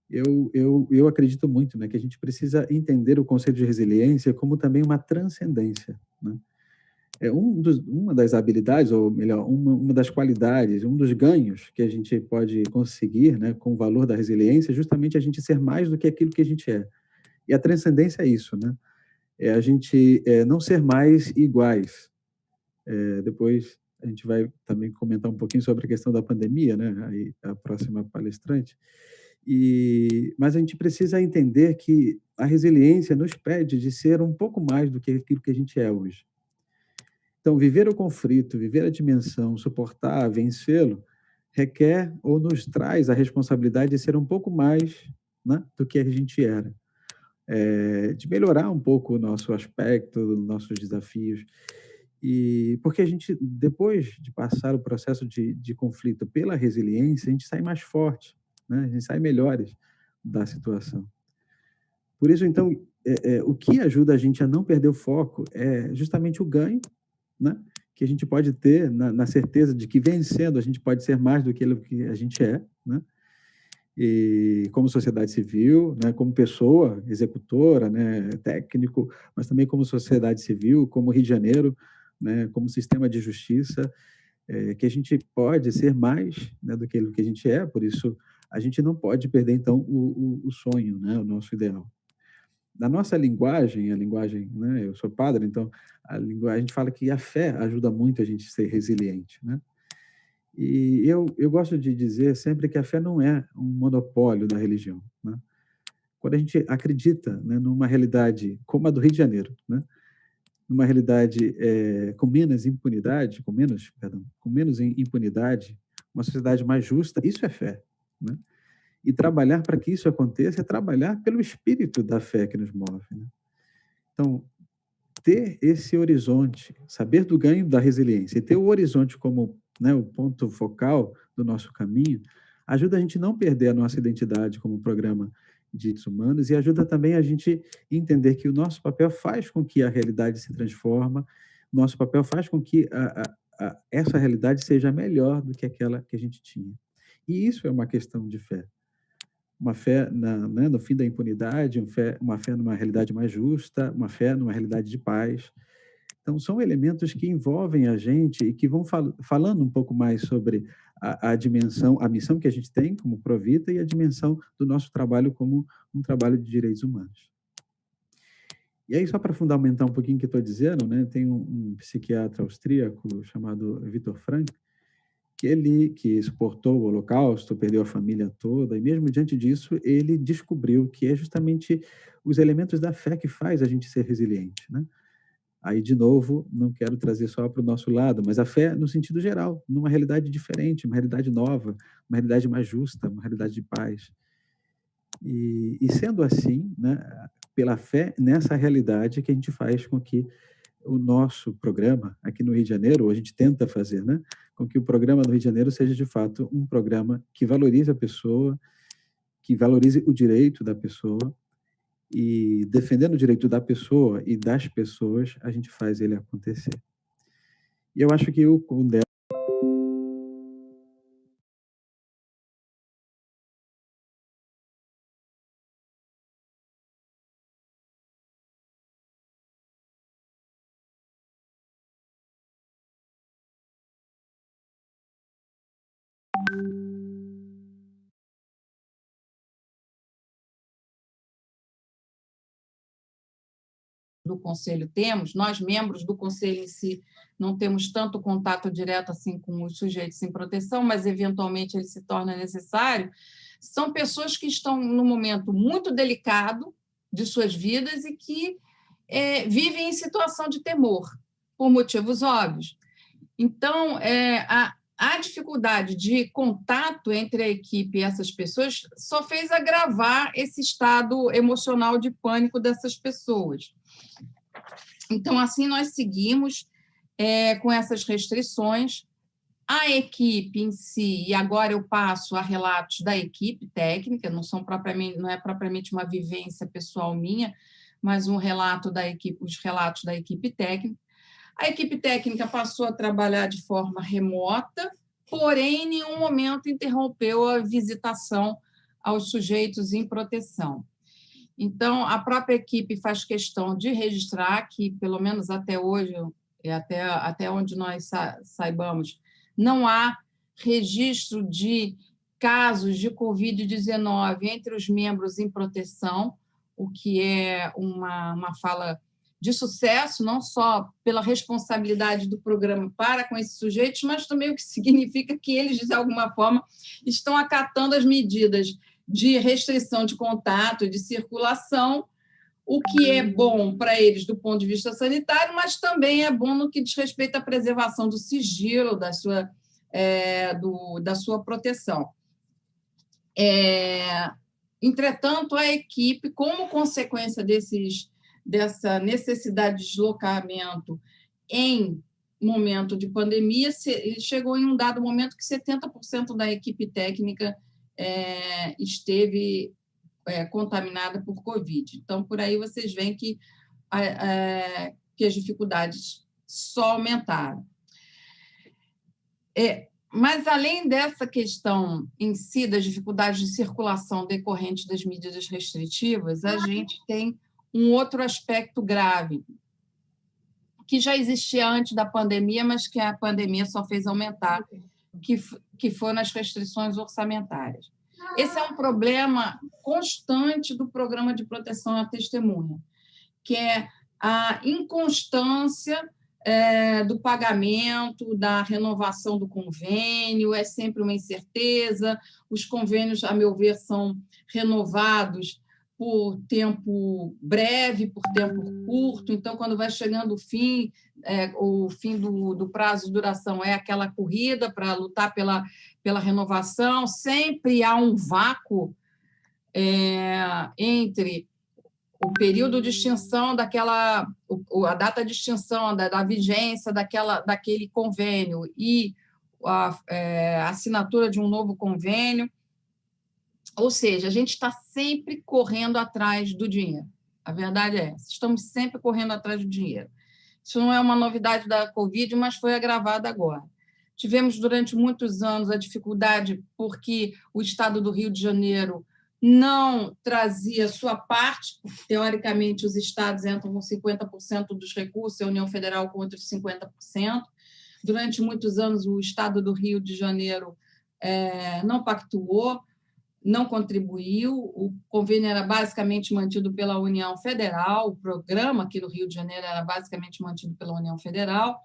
Eu acredito muito, né, que a gente precisa entender o conceito de resiliência como também uma transcendência, né? Uma das habilidades, ou melhor, uma das qualidades, um dos ganhos que a gente pode conseguir, né, com o valor da resiliência é justamente a gente ser mais do que aquilo que a gente é. E a transcendência é isso, né? É a gente não ser mais iguais. Depois a gente vai também comentar um pouquinho sobre a questão da pandemia, né? Aí a próxima palestrante. Mas a gente precisa entender que a resiliência nos pede de ser um pouco mais do que aquilo que a gente é hoje. Então, viver o conflito, viver a dimensão, suportar, vencê-lo, requer ou nos traz a responsabilidade de ser um pouco mais, né, do que a gente era. De melhorar um pouco o nosso aspecto, nossos desafios. E porque a gente, depois de passar o processo de conflito pela resiliência, a gente sai mais forte, né? A gente sai melhores da situação. Por isso, então, o que ajuda a gente a não perder o foco é justamente o ganho, né, que a gente pode ter na certeza de que vencendo a gente pode ser mais do que a gente é, né? E como sociedade civil, né, como pessoa executora, né, técnico, mas também como sociedade civil, como Rio de Janeiro, né, como sistema de justiça, que a gente pode ser mais, né, do que aquilo que a gente é. Por isso a gente não pode perder então o sonho, né, o nosso ideal. Na nossa linguagem, a linguagem, né, eu sou padre, então a gente fala que a fé ajuda muito a gente a ser resiliente, né? E eu gosto de dizer sempre que a fé não é um monopólio da religião, né? Quando a gente acredita, né, numa realidade como a do Rio de Janeiro, né, numa realidade com menos impunidade, uma sociedade mais justa, isso é fé, né? E trabalhar para que isso aconteça é trabalhar pelo espírito da fé que nos move, né? Então, ter esse horizonte, saber do ganho da resiliência e ter o horizonte como, né, o ponto focal do nosso caminho, ajuda a gente não perder a nossa identidade como programa de direitos humanos e ajuda também a gente entender que o nosso papel faz com que a realidade se transforme, nosso papel faz com que essa realidade seja melhor do que aquela que a gente tinha. E isso é uma questão de fé. Uma fé né, no fim da impunidade, uma fé numa realidade mais justa, uma fé numa realidade de paz. Então, são elementos que envolvem a gente e que vão falando um pouco mais sobre a dimensão, a missão que a gente tem como Provita e a dimensão do nosso trabalho como um trabalho de direitos humanos. E aí, só para fundamentar um pouquinho o que estou dizendo, né, tem um psiquiatra austríaco chamado Viktor Frankl, que suportou o Holocausto, perdeu a família toda, e mesmo diante disso, ele descobriu que é justamente os elementos da fé que faz a gente ser resiliente, né? Aí, de novo, não quero trazer só para o nosso lado, mas a fé no sentido geral, numa realidade diferente, uma realidade nova, uma realidade mais justa, uma realidade de paz. E sendo assim, né, pela fé nessa realidade que a gente faz com que o nosso programa aqui no Rio de Janeiro, ou a gente tenta fazer, né, com que o programa do Rio de Janeiro seja, de fato, um programa que valorize a pessoa, que valorize o direito da pessoa, e defendendo o direito da pessoa e das pessoas, a gente faz ele acontecer. E eu acho que o Condé do Conselho temos, nós, membros do Conselho em si, não temos tanto contato direto assim com os sujeitos em proteção, mas, eventualmente, ele se torna necessário, são pessoas que estão num momento muito delicado de suas vidas e que vivem em situação de temor, por motivos óbvios. Então, a dificuldade de contato entre a equipe e essas pessoas só fez agravar esse estado emocional de pânico dessas pessoas. Então, assim, nós seguimos com essas restrições. A equipe em si, e agora eu passo a relatos da equipe técnica, não é propriamente uma vivência pessoal minha, mas um relato da equipe, os relatos da equipe técnica. A equipe técnica passou a trabalhar de forma remota, porém, em nenhum momento interrompeu a visitação aos sujeitos em proteção. Então, a própria equipe faz questão de registrar que, pelo menos até hoje, e até onde nós saibamos, não há registro de casos de Covid-19 entre os membros em proteção, o que é uma fala de sucesso, não só pela responsabilidade do programa para com esses sujeitos, mas também o que significa que eles, de alguma forma, estão acatando as medidas de restrição de contato, de circulação, o que é bom para eles do ponto de vista sanitário, mas também é bom no que diz respeito à preservação do sigilo, da sua proteção. Entretanto, a equipe, como consequência dessa necessidade de deslocamento em momento de pandemia, chegou em um dado momento que 70% da equipe técnica esteve contaminada por Covid. Então, por aí vocês veem que as dificuldades só aumentaram. Mas, além dessa questão em si, das dificuldades de circulação decorrentes das medidas restritivas, a gente tem um outro aspecto grave, que já existia antes da pandemia, mas que a pandemia só fez aumentar, que foram as restrições orçamentárias. Esse é um problema constante do programa de proteção à testemunha, que é a inconstância do pagamento, da renovação do convênio, é sempre uma incerteza. Os convênios, a meu ver, são renovados por tempo breve, por tempo curto. Então, quando vai chegando o fim do prazo de duração é aquela corrida para lutar pela renovação. Sempre há um vácuo entre o período de extinção a data de extinção da vigência daquele convênio e a assinatura de um novo convênio. Ou seja, a gente está sempre correndo atrás do dinheiro. A verdade é essa, estamos sempre correndo atrás do dinheiro. Isso não é uma novidade da Covid, mas foi agravada agora. Tivemos, durante muitos anos, a dificuldade porque o Estado do Rio de Janeiro não trazia sua parte, porque, teoricamente, os estados entram com 50% dos recursos, a União Federal com outros 50%. Durante muitos anos, o Estado do Rio de Janeiro não pactuou, não contribuiu, o convênio era basicamente mantido pela União Federal, o programa aqui no Rio de Janeiro era basicamente mantido pela União Federal.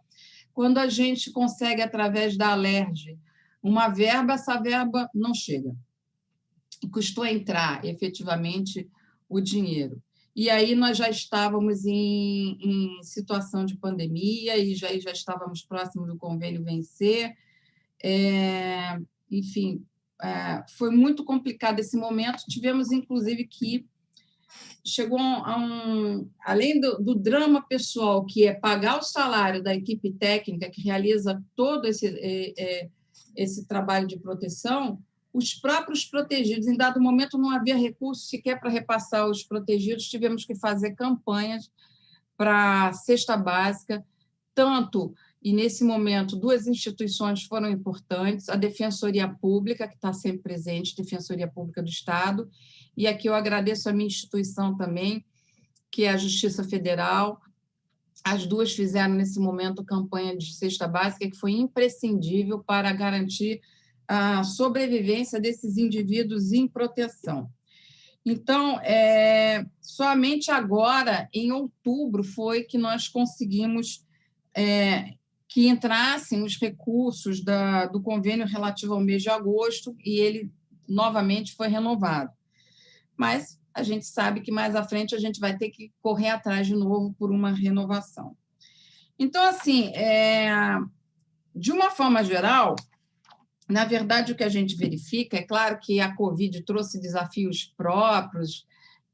Quando a gente consegue, através da Alerj, uma verba, essa verba não chega. Custou entrar, efetivamente, o dinheiro. E aí nós já estávamos em situação de pandemia e já estávamos próximos do convênio vencer. Enfim, foi muito complicado esse momento. Tivemos, inclusive, que chegou além do drama pessoal, que é pagar o salário da equipe técnica que realiza todo esse trabalho de proteção, os próprios protegidos. Em dado momento, não havia recurso sequer para repassar os protegidos, tivemos que fazer campanhas para cesta básica, e nesse momento, 2 instituições foram importantes, a Defensoria Pública, que está sempre presente, Defensoria Pública do Estado, e aqui eu agradeço a minha instituição também, que é a Justiça Federal. As 2 fizeram, nesse momento, campanha de cesta básica, que foi imprescindível para garantir a sobrevivência desses indivíduos em proteção. Então, somente agora, em outubro, foi que nós conseguimos que entrassem os recursos do convênio relativo ao mês de agosto e ele novamente foi renovado. Mas a gente sabe que mais à frente a gente vai ter que correr atrás de novo por uma renovação. Então, assim, de uma forma geral, na verdade, o que a gente verifica, é claro que a Covid trouxe desafios próprios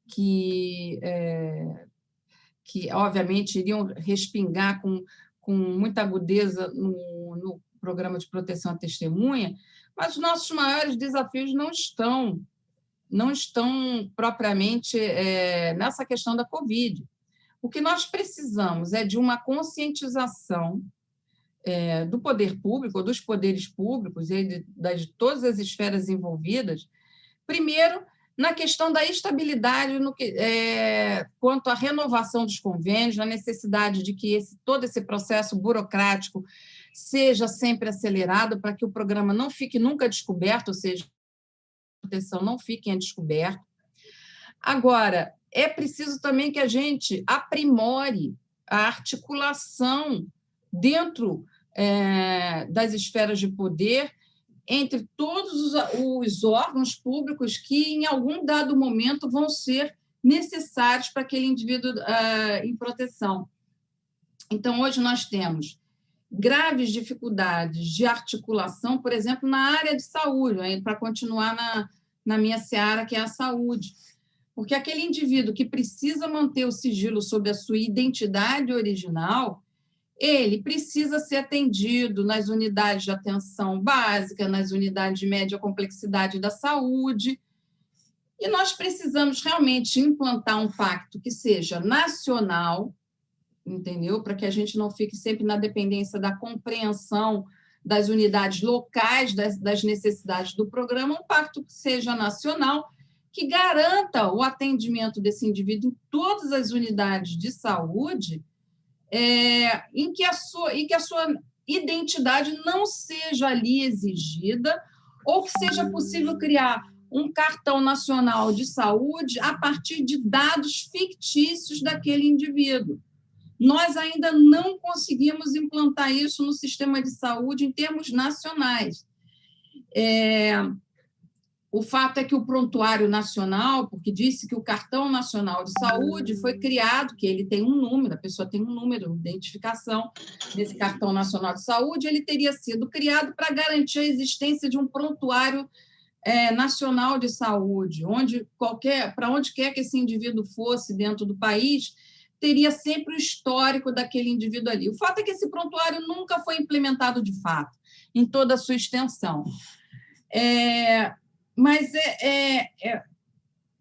que obviamente, iriam respingar com muita agudeza no programa de proteção à testemunha, mas os nossos maiores desafios não estão propriamente nessa questão da Covid. O que nós precisamos é de uma conscientização do poder público, ou dos poderes públicos, e de todas as esferas envolvidas, primeiro, na questão da estabilidade quanto à renovação dos convênios, na necessidade de que todo esse processo burocrático seja sempre acelerado para que o programa não fique nunca descoberto, ou seja, a proteção não fique em descoberto. Agora, é preciso também que a gente aprimore a articulação dentro das esferas de poder entre todos os órgãos públicos que, em algum dado momento, vão ser necessários para aquele indivíduo em proteção. Então, hoje nós temos graves dificuldades de articulação, por exemplo, na área de saúde, para continuar na minha seara, que é a saúde. Porque aquele indivíduo que precisa manter o sigilo sobre a sua identidade original, ele precisa ser atendido nas unidades de atenção básica, nas unidades de média complexidade da saúde, e nós precisamos realmente implantar um pacto que seja nacional, entendeu? Para que a gente não fique sempre na dependência da compreensão das unidades locais, das necessidades do programa, um pacto que seja nacional, que garanta o atendimento desse indivíduo em todas as unidades de saúde, em que a sua identidade não seja ali exigida, ou que seja possível criar um cartão nacional de saúde a partir de dados fictícios daquele indivíduo. Nós ainda não conseguimos implantar isso no sistema de saúde em termos nacionais. O fato é que o prontuário nacional, porque disse que o cartão nacional de saúde foi criado, que ele tem um número, a pessoa tem um número de identificação nesse cartão nacional de saúde, ele teria sido criado para garantir a existência de um prontuário nacional de saúde, para onde quer que esse indivíduo fosse dentro do país, teria sempre o histórico daquele indivíduo ali. O fato é que esse prontuário nunca foi implementado de fato, em toda a sua extensão. Mas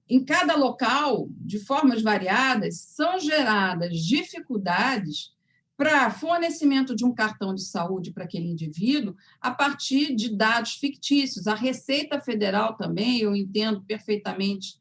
em cada local, de formas variadas, são geradas dificuldades para fornecimento de um cartão de saúde para aquele indivíduo a partir de dados fictícios. A Receita Federal também, eu entendo perfeitamente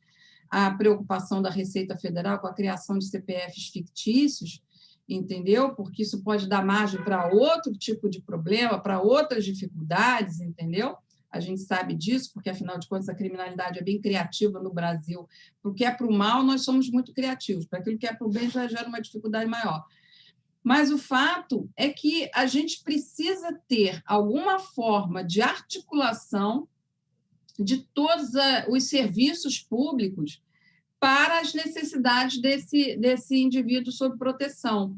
a preocupação da Receita Federal com a criação de CPFs fictícios, entendeu? Porque isso pode dar margem para outro tipo de problema, para outras dificuldades, entendeu? A gente sabe disso, porque, afinal de contas, a criminalidade é bem criativa no Brasil. Para o que é para o mal, nós somos muito criativos. Para aquilo que é para o bem, já gera uma dificuldade maior. Mas o fato é que a gente precisa ter alguma forma de articulação de todos os serviços públicos para as necessidades desse indivíduo sob proteção.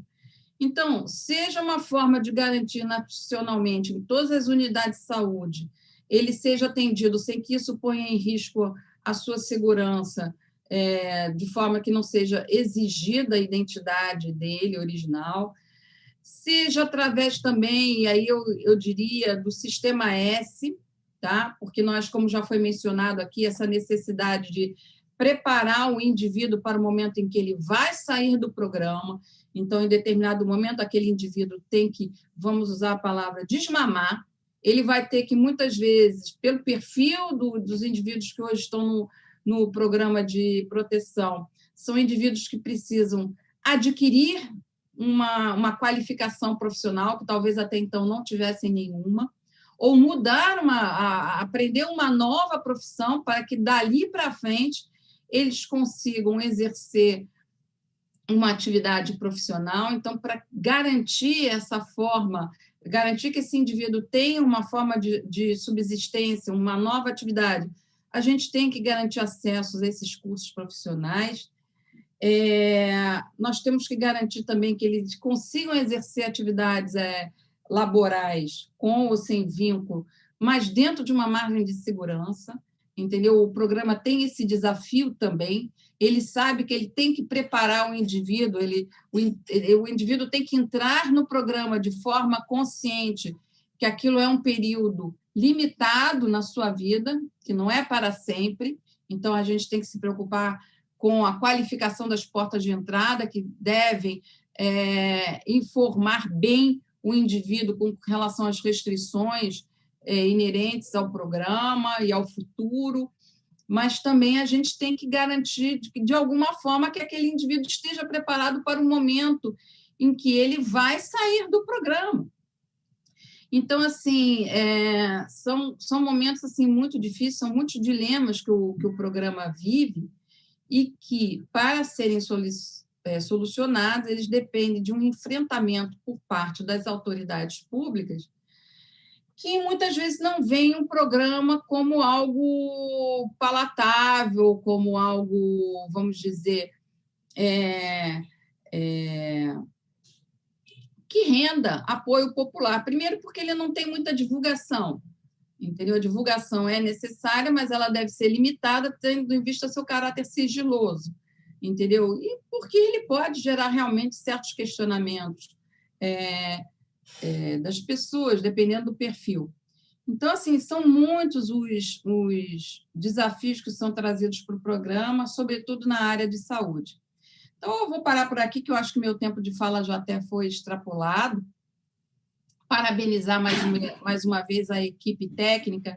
Então, seja uma forma de garantir nacionalmente em todas as unidades de saúde, ele seja atendido sem que isso ponha em risco a sua segurança, de forma que não seja exigida a identidade dele original, seja através também, e aí eu diria, do Sistema S, tá? Porque nós, como já foi mencionado aqui, essa necessidade de preparar o indivíduo para o momento em que ele vai sair do programa. Então, em determinado momento, aquele indivíduo tem que, vamos usar a palavra, desmamar. Ele vai ter que, muitas vezes, pelo perfil dos indivíduos que hoje estão no programa de proteção, são indivíduos que precisam adquirir uma qualificação profissional, que talvez até então não tivessem nenhuma, ou mudar, aprender uma nova profissão para que, dali para frente, eles consigam exercer uma atividade profissional. Então, para garantir essa forma, garantir que esse indivíduo tenha uma forma de subsistência, uma nova atividade, a gente tem que garantir acesso a esses cursos profissionais. Nós temos que garantir também que eles consigam exercer atividades laborais com ou sem vínculo, mas dentro de uma margem de segurança, entendeu? O programa tem esse desafio também. Ele sabe que ele tem que preparar o indivíduo, o indivíduo tem que entrar no programa de forma consciente que aquilo é um período limitado na sua vida, que não é para sempre. Então, a gente tem que se preocupar com a qualificação das portas de entrada, que devem informar bem o indivíduo com relação às restrições inerentes ao programa e ao futuro, mas também a gente tem que garantir, de alguma forma, que aquele indivíduo esteja preparado para o momento em que ele vai sair do programa. Então, assim, são momentos assim, muito difíceis, são muitos dilemas que o programa vive e que, para serem solucionados, eles dependem de um enfrentamento por parte das autoridades públicas, que muitas vezes não veem um programa como algo palatável, como algo, vamos dizer, que renda apoio popular. Primeiro, porque ele não tem muita divulgação, entendeu? A divulgação é necessária, mas ela deve ser limitada, tendo em vista seu caráter sigiloso, entendeu? E porque ele pode gerar realmente certos questionamentos das pessoas, dependendo do perfil. Então, assim, são muitos os desafios que são trazidos para o programa, sobretudo na área de saúde. Então, eu vou parar por aqui, que eu acho que meu tempo de fala já até foi extrapolado. Parabenizar mais uma vez a equipe técnica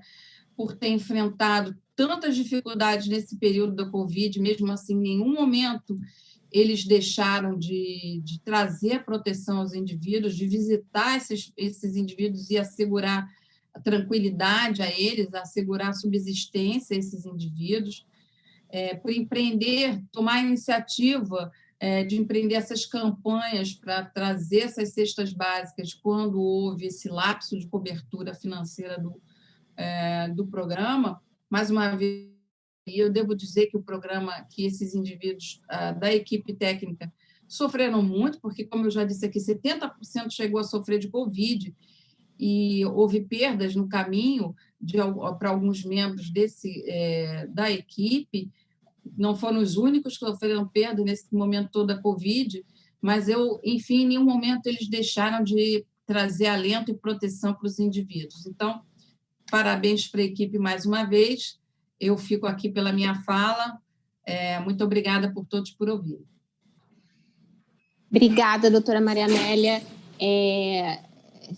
por ter enfrentado tantas dificuldades nesse período da Covid, mesmo assim, em nenhum momento eles deixaram de trazer proteção aos indivíduos, de visitar esses indivíduos e assegurar a tranquilidade a eles, assegurar a subsistência a esses indivíduos, por empreender, tomar a iniciativa de empreender essas campanhas para trazer essas cestas básicas quando houve esse lapso de cobertura financeira do programa. Mais uma vez, eu devo dizer que o programa, que esses indivíduos da equipe técnica sofreram muito, porque, como eu já disse aqui, 70% chegou a sofrer de Covid e houve perdas no caminho para alguns membros da equipe. Não foram os únicos que sofreram perda nesse momento todo da Covid, mas, enfim, em nenhum momento eles deixaram de trazer alento e proteção para os indivíduos. Então, parabéns para a equipe mais uma vez. Eu fico aqui pela minha fala. Muito obrigada por todos por ouvir. Obrigada, doutora Maria Amélia.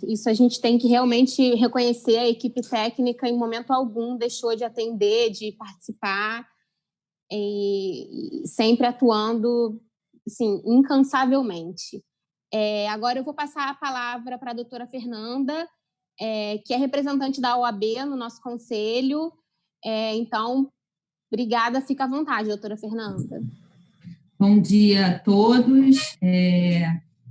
Isso a gente tem que realmente reconhecer. A equipe técnica, em momento algum, deixou de atender, de participar, e sempre atuando assim, incansavelmente. Agora eu vou passar a palavra para a doutora Fernanda, que é representante da OAB no nosso conselho. Então, obrigada, fica à vontade, doutora Fernanda. Bom dia a todos.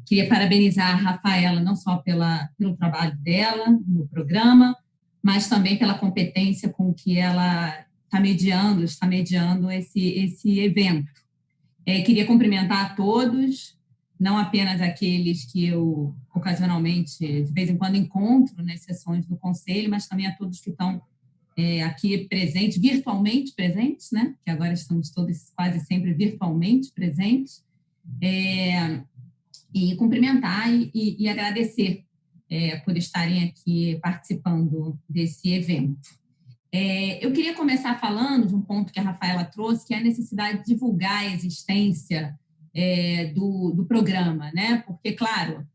queria parabenizar a Rafaela não só pelo trabalho dela no programa, mas também pela competência com que ela está mediando esse evento. Queria cumprimentar a todos, não apenas aqueles que eu ocasionalmente, de vez em quando, encontro nas sessões do Conselho, mas também a todos que estão aqui presentes, virtualmente presentes, né? Que agora estamos todos quase sempre virtualmente presentes, e cumprimentar e agradecer por estarem aqui participando desse evento. Eu queria começar falando de um ponto que a Rafaela trouxe, que é a necessidade de divulgar a existência do programa, né? Porque, claro,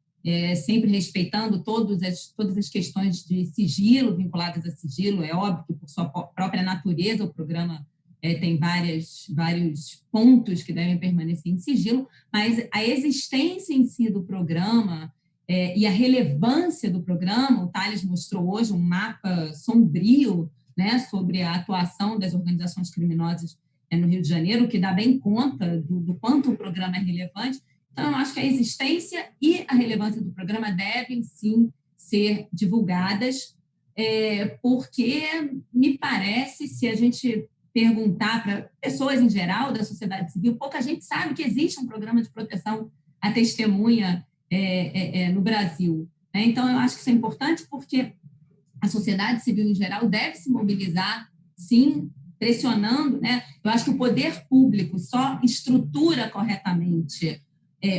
sempre respeitando todas as questões de sigilo, vinculadas a sigilo, é óbvio que, por sua própria natureza, o programa tem vários pontos que devem permanecer em sigilo, mas a existência em si do programa e a relevância do programa, o Thales mostrou hoje um mapa sombrio, né, sobre a atuação das organizações criminosas no Rio de Janeiro, que dá bem conta do quanto o programa é relevante. Então, eu acho que a existência e a relevância do programa devem, sim, ser divulgadas, porque me parece, se a gente perguntar para pessoas em geral da sociedade civil, pouca gente sabe que existe um programa de proteção à testemunha no Brasil. Então, eu acho que isso é importante porque a sociedade civil em geral deve se mobilizar, sim, pressionando, né? Eu acho que o poder público só estrutura corretamente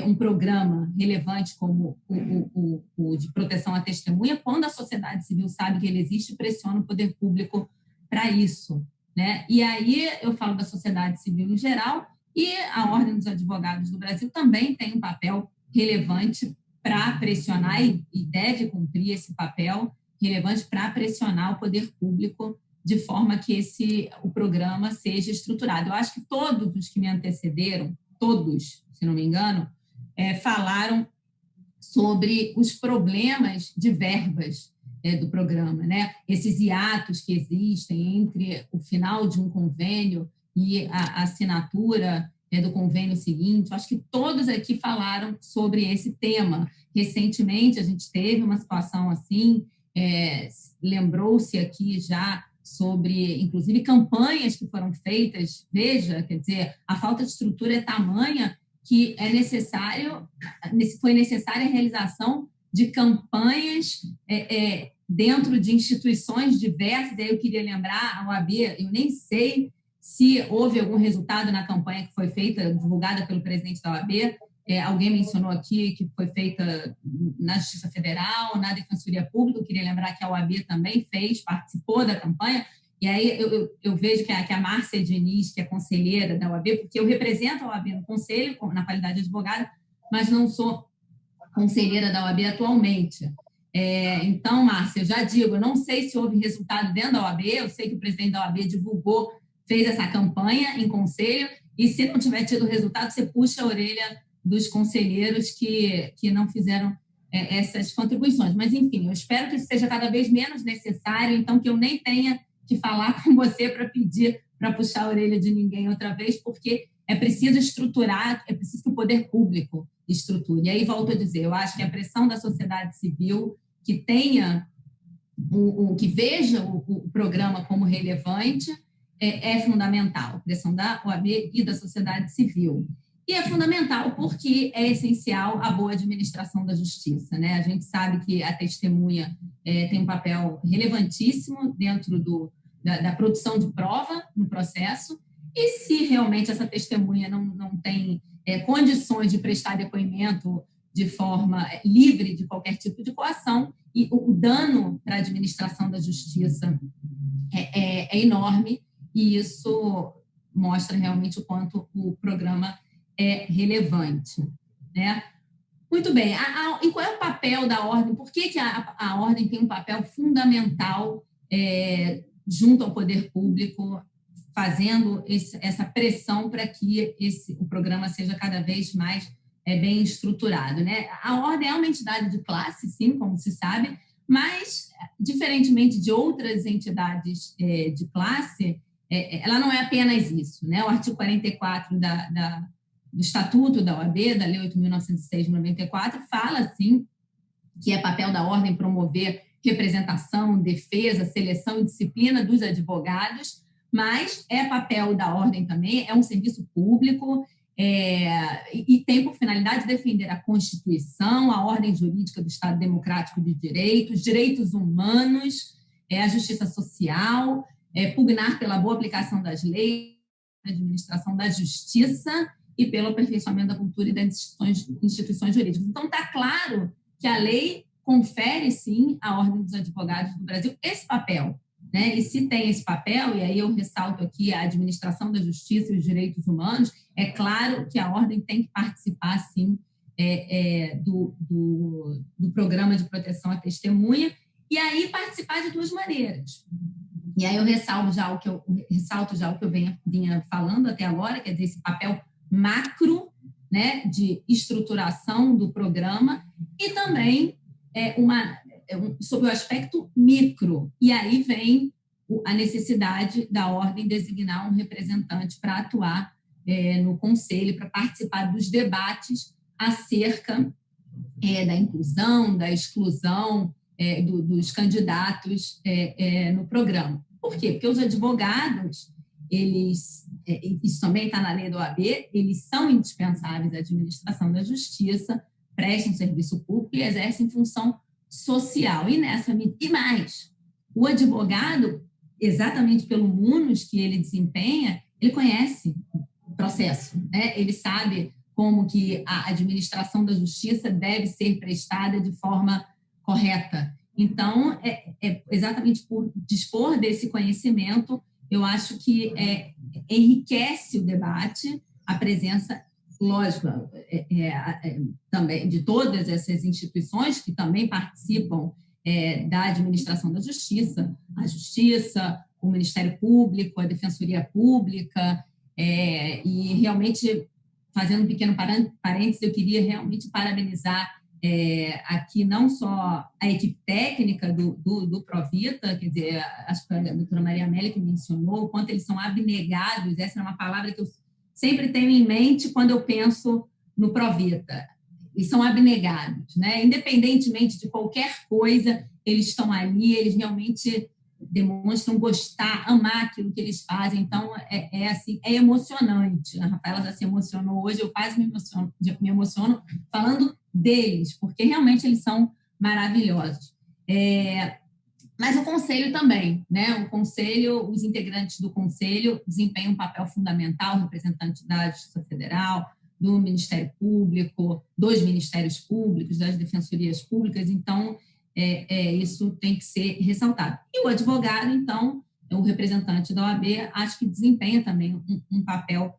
um programa relevante como o de proteção à testemunha quando a sociedade civil sabe que ele existe e pressiona o poder público para isso, né? E aí eu falo da sociedade civil em geral e a Ordem dos Advogados do Brasil também tem um papel relevante para pressionar e deve cumprir esse papel relevante para pressionar o poder público de forma que o programa seja estruturado. Eu acho que todos os que me antecederam, todos, se não me engano, falaram sobre os problemas de verbas do programa, né? Esses hiatos que existem entre o final de um convênio e a assinatura do convênio seguinte. Eu acho que todos aqui falaram sobre esse tema. Recentemente, a gente teve uma situação assim, lembrou-se aqui já sobre, inclusive, campanhas que foram feitas. Veja, quer dizer, a falta de estrutura é tamanha que foi necessária a realização de campanhas dentro de instituições diversas. Aí eu queria lembrar, a OAB, eu nem sei se houve algum resultado na campanha que foi feita, divulgada pelo presidente da OAB. Alguém mencionou aqui que foi feita na Justiça Federal, na Defensoria Pública. Eu queria lembrar que a OAB também participou da campanha. E aí eu vejo que a Márcia Diniz, que é conselheira da OAB, porque eu represento a OAB no conselho, na qualidade de advogada, mas não sou conselheira da OAB atualmente. Então, Márcia, eu já digo, eu não sei se houve resultado dentro da OAB, eu sei que o presidente da OAB fez essa campanha em conselho, e se não tiver tido resultado, você puxa a orelha dos conselheiros que não fizeram essas contribuições. Mas, enfim, eu espero que isso seja cada vez menos necessário, então que eu nem tenha que falar com você para pedir para puxar a orelha de ninguém outra vez, porque é preciso estruturar, é preciso que o poder público estruture. E aí, volto a dizer, eu acho que a pressão da sociedade civil que tenha, que veja o programa como relevante é fundamental, a pressão da OAB e da sociedade civil. E é fundamental porque é essencial a boa administração da justiça, né? A gente sabe que a testemunha tem um papel relevantíssimo dentro da produção de prova no processo, e se realmente essa testemunha não tem condições de prestar depoimento de forma livre de qualquer tipo de coação, e o dano para a administração da justiça é enorme, e isso mostra realmente o quanto o programa é relevante, né? Muito bem. E qual é o papel da Ordem? Por que a Ordem tem um papel fundamental junto ao poder público, fazendo essa pressão para que o programa seja cada vez mais bem estruturado, né? A Ordem é uma entidade de classe, sim, como se sabe, mas, diferentemente de outras entidades de classe, ela não é apenas isso, né? O artigo 44 da Estatuto da OAB, da Lei 8.906 de 94, fala, assim, que é papel da ordem promover representação, defesa, seleção e disciplina dos advogados, mas é papel da ordem também, é um serviço público, e tem por finalidade defender a Constituição, a ordem jurídica do Estado Democrático de Direito, os direitos humanos, a justiça social, pugnar pela boa aplicação das leis, a administração da justiça e pelo aperfeiçoamento da cultura e das instituições jurídicas. Então, está claro que a lei confere, sim, à Ordem dos Advogados do Brasil esse papel, né? E se tem esse papel, e aí eu ressalto aqui a administração da justiça e os direitos humanos, é claro que a Ordem tem que participar, sim, do programa de proteção à testemunha, e aí participar de duas maneiras. E aí eu ressalto já o que eu vinha falando até agora, quer dizer, esse papel macro, né, de estruturação do programa, e também sobre o aspecto micro. E aí vem a necessidade da ordem designar um representante para atuar no conselho, para participar dos debates acerca da inclusão, da exclusão dos candidatos no programa. Por quê? Porque os advogados, isso também está na lei da OAB, eles são indispensáveis à administração da justiça, prestam serviço público e exercem função social. E mais, o advogado, exatamente pelo munus que ele desempenha, ele conhece o processo, né? Ele sabe como que a administração da justiça deve ser prestada de forma correta. Então, exatamente por dispor desse conhecimento, eu acho que enriquece o debate, a presença, lógico, também de todas essas instituições que também participam da administração da justiça, a Justiça, o Ministério Público, a Defensoria Pública, e realmente, fazendo um pequeno parênteses, eu queria realmente parabenizar aqui não só a equipe técnica do Provita, quer dizer, acho que a doutora Maria Amélia que mencionou, o quanto eles são abnegados, essa é uma palavra que eu sempre tenho em mente quando eu penso no Provita. Eles são abnegados, né? Independentemente de qualquer coisa, eles estão ali, eles realmente demonstram gostar, amar aquilo que eles fazem. Então, assim, é emocionante. A Rafaela já se emocionou hoje, eu quase me emociono falando deles, porque realmente eles são maravilhosos. Mas o Conselho também, né? O Conselho, os integrantes do Conselho desempenham um papel fundamental, representante da Justiça Federal, do Ministério Público, dos Ministérios Públicos, das Defensorias Públicas. Então, isso tem que ser ressaltado. E o advogado, então, o representante da OAB, acho que desempenha também um papel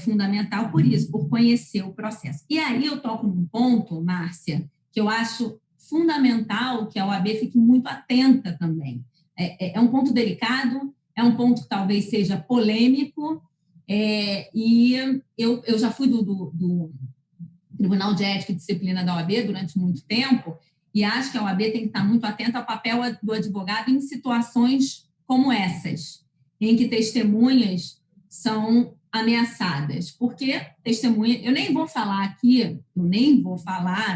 fundamental por isso, por conhecer o processo. E aí eu toco num ponto, Márcia, que eu acho fundamental que a OAB fique muito atenta também. É um ponto delicado, é um ponto que talvez seja polêmico, e eu já fui do Tribunal de Ética e Disciplina da OAB durante muito tempo, e acho que a OAB tem que estar muito atenta ao papel do advogado em situações como essas, em que testemunhas são ameaçadas, porque testemunha, eu nem vou falar,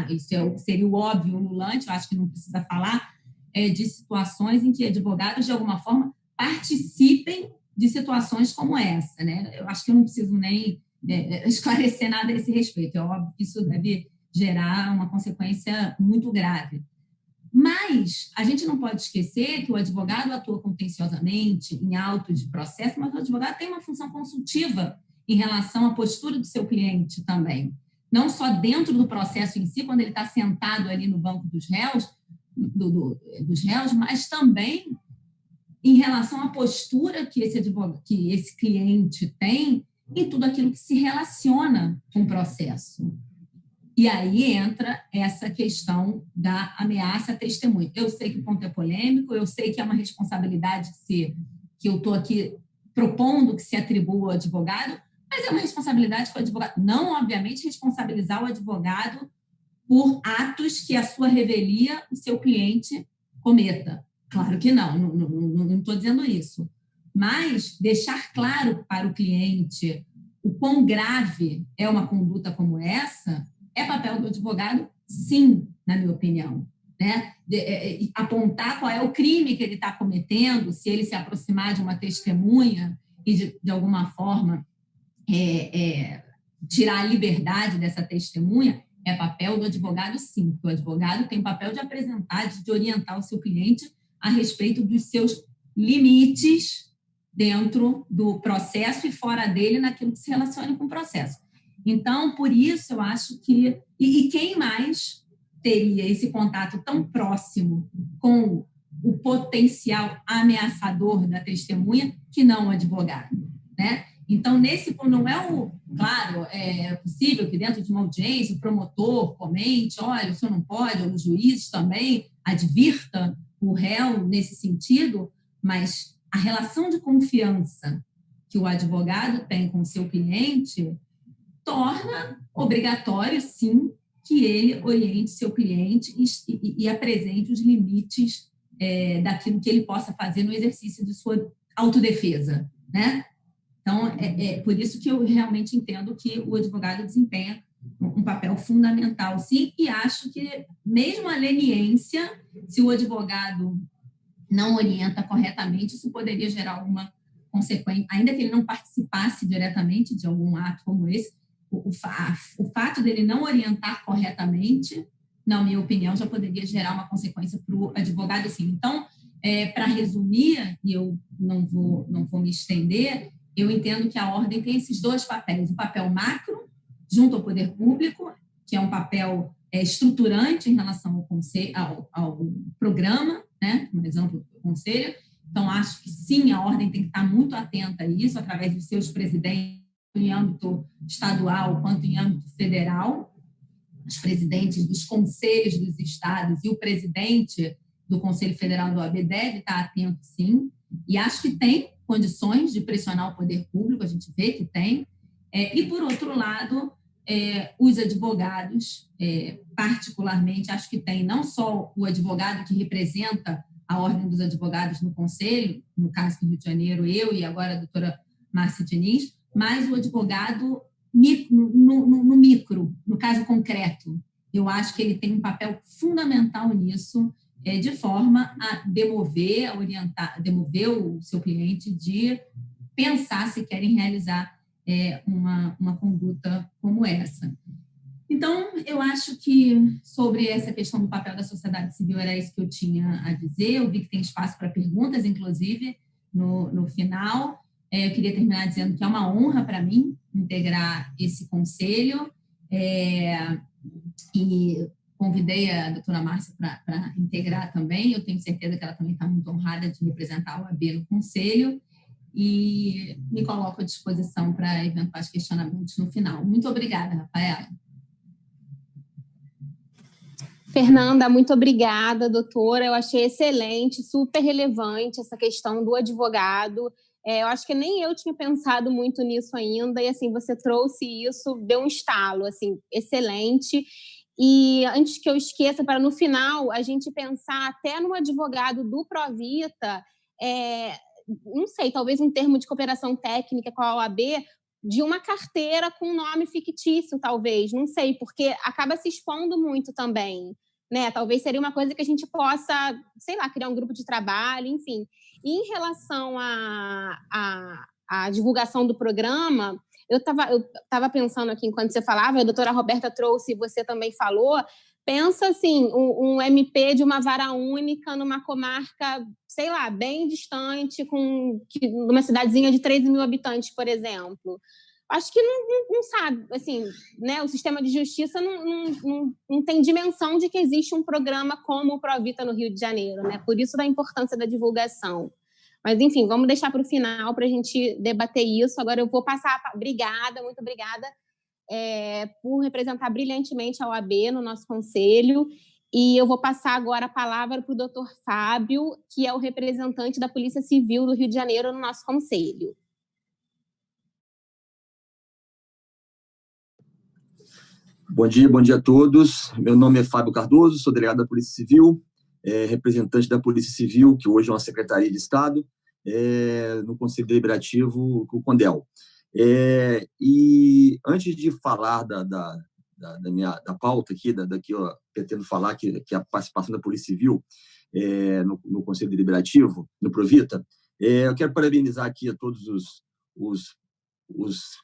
isso seria o óbvio, o ululante, eu acho que não precisa falar, de situações em que advogados, de alguma forma, participem de situações como essa, né? Eu acho que eu não preciso nem esclarecer nada a esse respeito, é óbvio que isso deve gerar uma consequência muito grave. Mas a gente não pode esquecer que o advogado atua contenciosamente em autos de processo, mas o advogado tem uma função consultiva em relação à postura do seu cliente também. Não só dentro do processo em si, quando ele está sentado ali no banco dos réus, mas também em relação à postura que esse cliente tem em tudo aquilo que se relaciona com o processo. E aí entra essa questão da ameaça à testemunha. Eu sei que o ponto é polêmico, eu sei que é uma responsabilidade que eu estou aqui propondo que se atribua ao advogado, mas é uma responsabilidade que o advogado... Não, obviamente, responsabilizar o advogado por atos que a sua revelia o seu cliente cometa. Claro que não estou dizendo isso. Mas deixar claro para o cliente o quão grave é uma conduta como essa, é papel do advogado, sim, na minha opinião, né? Apontar qual é o crime que ele está cometendo, se ele se aproximar de uma testemunha e, de alguma forma, tirar a liberdade dessa testemunha, é papel do advogado, sim, porque o advogado tem o papel de apresentar, de orientar o seu cliente a respeito dos seus limites dentro do processo e fora dele, naquilo que se relaciona com o processo. Então, por isso, eu acho que... E quem mais teria esse contato tão próximo com o potencial ameaçador da testemunha que não o advogado, né? Então, nesse ponto, não é o... Claro, é possível que dentro de uma audiência o promotor comente, olha, o senhor não pode, ou o juiz também advirta o réu nesse sentido, mas a relação de confiança que o advogado tem com o seu cliente torna obrigatório, sim, que ele oriente seu cliente e apresente os limites daquilo que ele possa fazer no exercício de sua autodefesa, né? Então, é por isso que eu realmente entendo que o advogado desempenha um papel fundamental, sim, e acho que mesmo a leniência, se o advogado não orienta corretamente, isso poderia gerar alguma consequência, ainda que ele não participasse diretamente de algum ato como esse, o fato dele não orientar corretamente, na minha opinião, já poderia gerar uma consequência para o advogado, sim. Então, para resumir, e eu não vou me estender, eu entendo que a ordem tem esses dois papéis, o papel macro, junto ao poder público, que é um papel estruturante em relação ao programa, né, mais amplo do conselho. Então, acho que sim, a ordem tem que estar muito atenta a isso, através dos seus presidentes, em âmbito estadual quanto em âmbito federal, os presidentes dos conselhos dos estados e o presidente do Conselho Federal do OAB deve estar atento, sim, e acho que tem condições de pressionar o poder público, a gente vê que tem, e, por outro lado, os advogados, particularmente, acho que tem não só o advogado que representa a Ordem dos Advogados no Conselho, no caso do Rio de Janeiro, eu e agora a doutora Márcia Diniz, mas o advogado no micro, no caso concreto. Eu acho que ele tem um papel fundamental nisso, de forma a demover o seu cliente de pensar se querem realizar uma conduta como essa. Então, eu acho que sobre essa questão do papel da sociedade civil era isso que eu tinha a dizer. Eu vi que tem espaço para perguntas, inclusive, no final. Eu queria terminar dizendo que é uma honra para mim integrar esse conselho e convidei a doutora Márcia para integrar também. Eu tenho certeza que ela também está muito honrada de representar a OAB no conselho e me coloco à disposição para eventuais questionamentos no final. Muito obrigada, Rafaela. Fernanda, muito obrigada, doutora. Eu achei excelente, super relevante essa questão do advogado. Eu acho que nem eu tinha pensado muito nisso ainda, e assim, você trouxe isso, deu um estalo, assim, excelente. E antes que eu esqueça, para no final a gente pensar até no advogado do Provita, não sei, talvez um termo de cooperação técnica com a OAB, de uma carteira com nome fictício, talvez, não sei, porque acaba se expondo muito também, né? Talvez seria uma coisa que a gente possa, sei lá, criar um grupo de trabalho, enfim. E em relação à divulgação do programa, eu estava pensando aqui enquanto você falava, a doutora Roberta trouxe, você também falou, pensa assim, um MP de uma vara única numa comarca, sei lá, bem distante, numa cidadezinha de 13 mil habitantes, por exemplo. Acho que não sabe, assim, né? O sistema de justiça não tem dimensão de que existe um programa como o Provita no Rio de Janeiro, né? Por isso da importância da divulgação. Mas, enfim, vamos deixar para o final para a gente debater isso. Agora eu vou passar... Obrigada, muito obrigada por representar brilhantemente a OAB no nosso conselho. E eu vou passar agora a palavra para o doutor Fábio, que é o representante da Polícia Civil do Rio de Janeiro no nosso conselho. Bom dia a todos. Meu nome é Fábio Cardoso, sou delegado da Polícia Civil, representante da Polícia Civil, que hoje é uma Secretaria de Estado, no Conselho Deliberativo, o CONDEL. E antes de falar da pauta aqui, da que eu pretendo falar, que é a participação da Polícia Civil no Conselho Deliberativo, no Provita, eu quero parabenizar aqui a todos os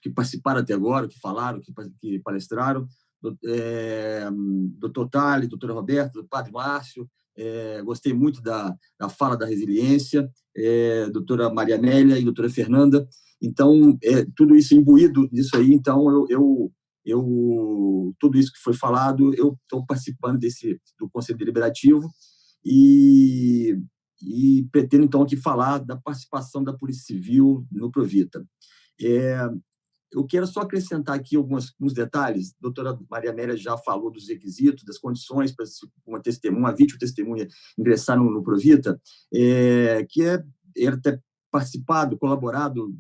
que participaram até agora, que falaram, que palestraram, doutor Tales, doutora Roberta, do padre Márcio, gostei muito da fala da resiliência, doutora Maria Amélia e doutora Fernanda. Então, tudo isso imbuído disso aí, então tudo isso que foi falado, eu estou participando do Conselho Deliberativo e pretendo, então, aqui falar da participação da Polícia Civil no Provita. Eu quero só acrescentar aqui alguns detalhes. A doutora Maria Amélia já falou dos requisitos, das condições para uma vítima ou testemunha ingressar no Provita, que era ter participado, colaborado,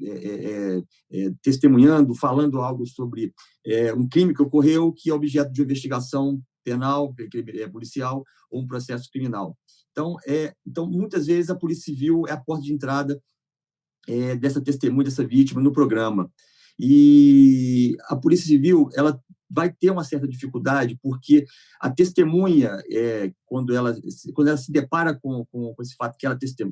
testemunhando, falando algo sobre um crime que ocorreu, que é objeto de investigação penal, policial ou um processo criminal. Então, muitas vezes, a Polícia Civil é a porta de entrada dessa testemunha, dessa vítima no programa. E a Polícia Civil, ela vai ter uma certa dificuldade, porque a testemunha, quando ela se depara com esse fato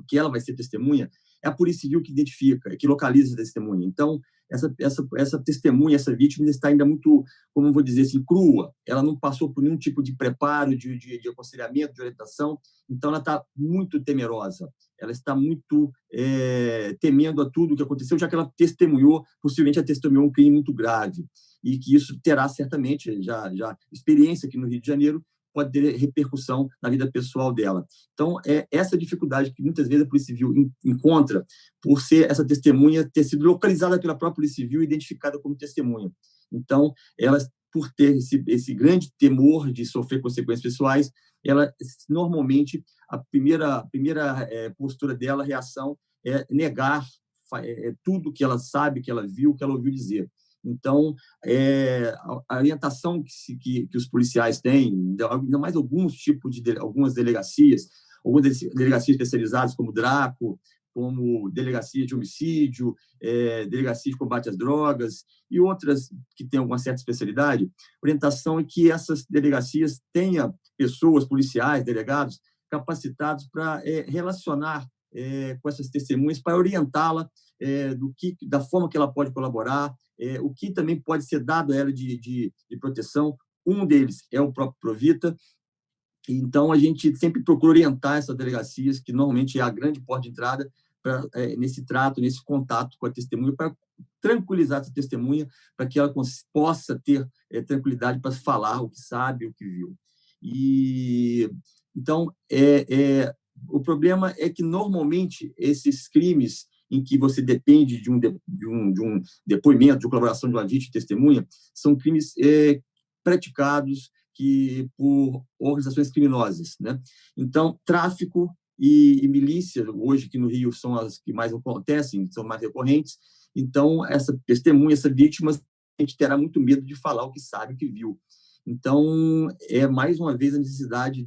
que ela vai ser testemunha, é a Polícia Civil que identifica, que localiza a testemunha. Então, essa testemunha, essa vítima, está ainda muito, como vou dizer assim, crua. Ela não passou por nenhum tipo de preparo, de aconselhamento, de orientação. Então, ela está muito temerosa. Ela está muito temendo a tudo o que aconteceu, já que ela possivelmente ela testemunhou um crime muito grave. E que isso terá, certamente, já experiência aqui no Rio de Janeiro, pode ter repercussão na vida pessoal dela. Então, essa dificuldade que muitas vezes a Polícia Civil encontra por ser essa testemunha, ter sido localizada pela própria Polícia Civil e identificada como testemunha. Então, ela, por ter esse grande temor de sofrer consequências pessoais, ela, normalmente, a primeira postura dela, a reação, é negar tudo que ela sabe, que ela viu, que ela ouviu dizer. Então, a orientação que os policiais têm, ainda mais algumas delegacias especializadas, como DRACO, como delegacia de homicídio, delegacia de combate às drogas e outras que têm alguma certa especialidade, a orientação é que essas delegacias tenham pessoas, policiais, delegados, capacitados para relacionar com essas testemunhas, para orientá-la da forma que ela pode colaborar, o que também pode ser dado a ela de proteção. Um deles é o próprio Provita. Então, a gente sempre procura orientar essas delegacias, que normalmente é a grande porta de entrada, nesse trato, nesse contato com a testemunha, para tranquilizar essa testemunha, para que ela possa ter tranquilidade para falar o que sabe, o que viu. Então, o problema é que, normalmente, esses crimes em que você depende de um depoimento, de colaboração de uma vítima e testemunha, são crimes praticados por organizações criminosas, né? Então, tráfico e milícia, hoje aqui no Rio, são as que mais acontecem, são mais recorrentes. Então, essa testemunha, essa vítima, a gente terá muito medo de falar o que sabe, o que viu. Então, mais uma vez a necessidade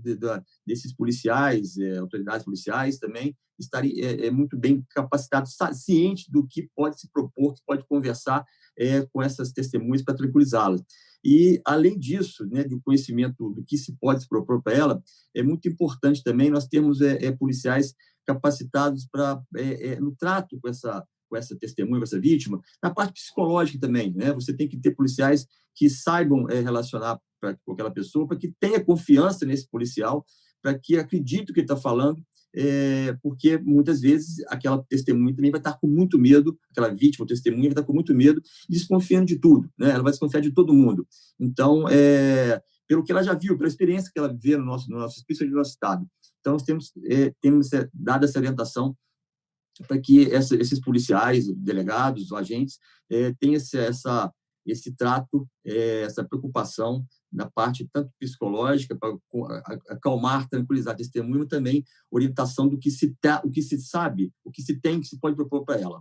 desses policiais, autoridades policiais também, estarem muito bem capacitados, cientes do que pode se propor, que pode conversar com essas testemunhas para tranquilizá-las. E, além disso, né, do conhecimento do que se pode se propor para ela, é muito importante também nós termos policiais capacitados no trato com essa testemunha, com essa vítima, na parte psicológica também, né? Você tem que ter policiais que saibam relacionar com aquela pessoa, para que tenha confiança nesse policial, para que acredite o que ele está falando, porque muitas vezes aquela testemunha também vai estar com muito medo, aquela vítima, testemunha, vai estar com muito medo, desconfiando de tudo, né? Ela vai desconfiar de todo mundo. Então, pelo que ela já viu, pela experiência que ela vê principalmente no nosso estado. Então, nós temos dado essa orientação para que esses policiais, delegados, agentes, tenham esse trato, essa preocupação na parte tanto psicológica, para acalmar, tranquilizar a testemunha, mas também orientação do que se sabe, o que se tem, que se pode propor para ela.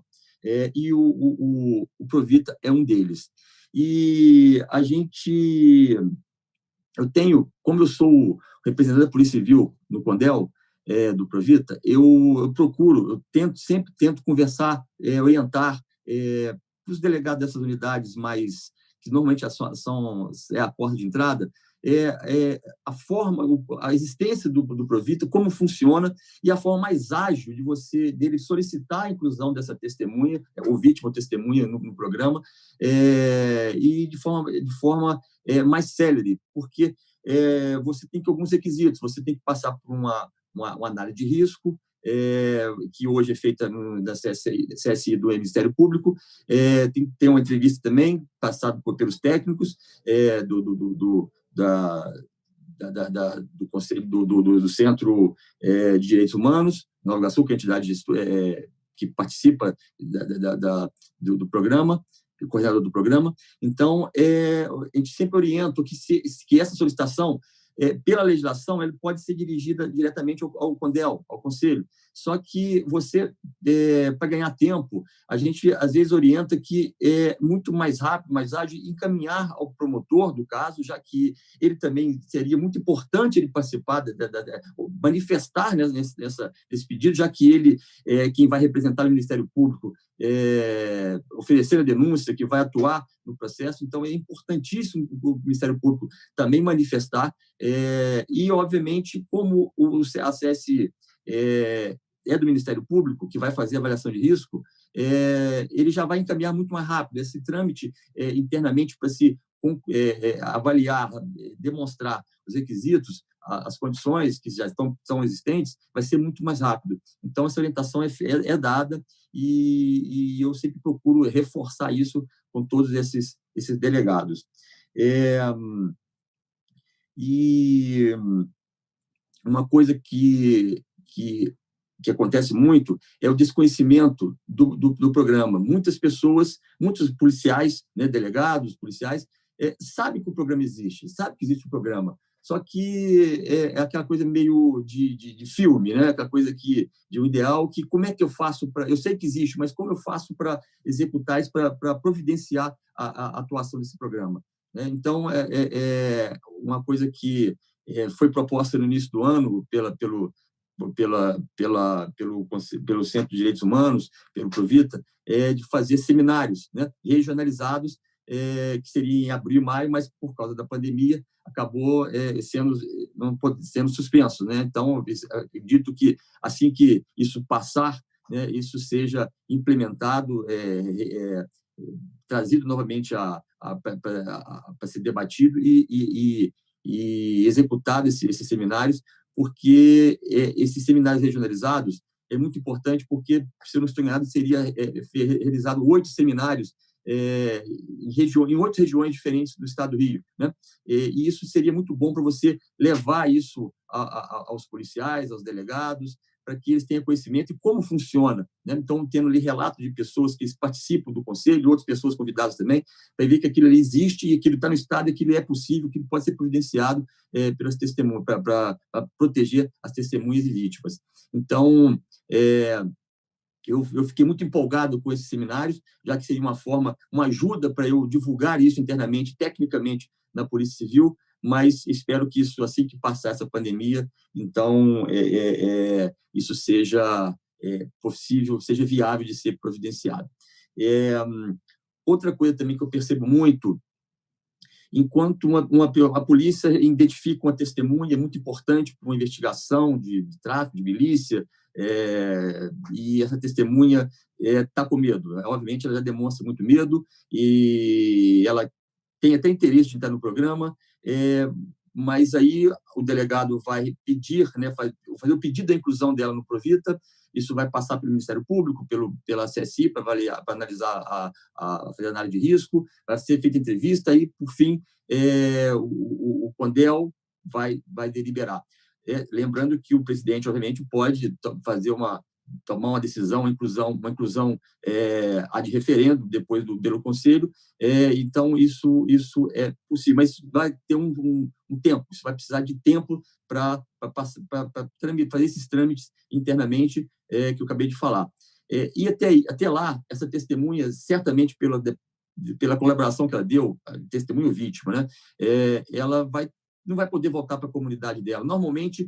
E o Provita é um deles. E eu tenho, como eu sou representante da Polícia Civil no Condel, do Provita, eu sempre tento conversar, orientar os delegados dessas unidades mais, que normalmente é a porta de entrada, a forma, a existência do Provita, como funciona, e a forma mais ágil dele solicitar a inclusão dessa testemunha, ou vítima ou testemunha no programa, e de forma mais célere, porque você tem que alguns requisitos, você tem que passar por uma análise de risco, que hoje é feita da CSI do Ministério Público, tem que ter uma entrevista também, passada pelos técnicos do Conselho do Centro de Direitos Humanos, Nova Iguaçu, que é a entidade que participa do programa, o coordenador do programa. Então, a gente sempre orienta que essa solicitação, pela legislação, ele pode ser dirigida diretamente ao CONDEL, ao Conselho. Só que você, para ganhar tempo, a gente às vezes orienta que é muito mais rápido, mais ágil, encaminhar ao promotor do caso, já que ele também seria muito importante ele participar, manifestar nesse pedido, já que ele é quem vai representar o Ministério Público, oferecer a denúncia, que vai atuar no processo. Então, é importantíssimo o Ministério Público também manifestar, e, obviamente, como a CSI é do Ministério Público, que vai fazer a avaliação de risco, ele já vai encaminhar muito mais rápido. Esse trâmite internamente para se avaliar, demonstrar os requisitos, as condições que já são existentes, vai ser muito mais rápido. Então, essa orientação é dada, e eu sempre procuro reforçar isso com todos esses delegados. E uma coisa que acontece muito é o desconhecimento do programa. Muitas pessoas, muitos policiais, né, delegados, policiais, sabem que o programa existe, sabem que existe o programa, só que é aquela coisa meio de filme, né? Aquela coisa de um ideal, que como é que eu faço para... Eu sei que existe, mas como eu faço para executar isso, para providenciar a atuação desse programa, né? Então, uma coisa que foi proposta no início do ano pelo Centro de Direitos Humanos, pelo Provita, de fazer seminários, né, regionalizados, que seria em abril e maio, mas por causa da pandemia acabou sendo suspenso, né? Então, acredito que assim que isso passar, né, isso seja implementado, trazido novamente para ser debatido e executado esses seminários, porque esses seminários regionalizados é muito importante, porque, se eu não estou enganado, seria realizado 8 seminários em 8 regiões diferentes do estado do Rio, né? E isso seria muito bom para você levar isso aos policiais, aos delegados, para que eles tenham conhecimento e como funciona, né? Então, tendo ali relatos de pessoas que participam do conselho, outras pessoas convidadas também, para ver que aquilo ali existe e aquilo está no estado, e aquilo é possível, que pode ser providenciado pelas testemunhas, para proteger as testemunhas e vítimas. Então, eu fiquei muito empolgado com esses seminários, já que seria uma ajuda para eu divulgar isso internamente, tecnicamente, na Polícia Civil, mas espero que isso, assim que passar essa pandemia, então, isso seja possível, seja viável de ser providenciado. Outra coisa também que eu percebo muito, enquanto a polícia identifica uma testemunha, é muito importante para uma investigação de tráfico, de milícia, e essa testemunha está com medo. Obviamente, ela já demonstra muito medo, e ela tem até interesse de entrar no programa, mas aí o delegado vai pedir, né, fazer o pedido da inclusão dela no Provita. Isso vai passar pelo Ministério Público, pela CSI, para avaliar, para analisar, fazer análise de risco, vai ser feita entrevista, e, por fim, o CONDEL vai deliberar. Lembrando que o presidente, obviamente, pode tomar uma decisão, uma inclusão ad referendo, depois do Conselho. Então, isso é possível, mas vai ter um tempo, isso vai precisar de tempo para fazer esses trâmites internamente, que eu acabei de falar. E até lá, essa testemunha, certamente pela colaboração que ela deu, testemunho vítima, né, ela não vai poder voltar para a comunidade dela. Normalmente,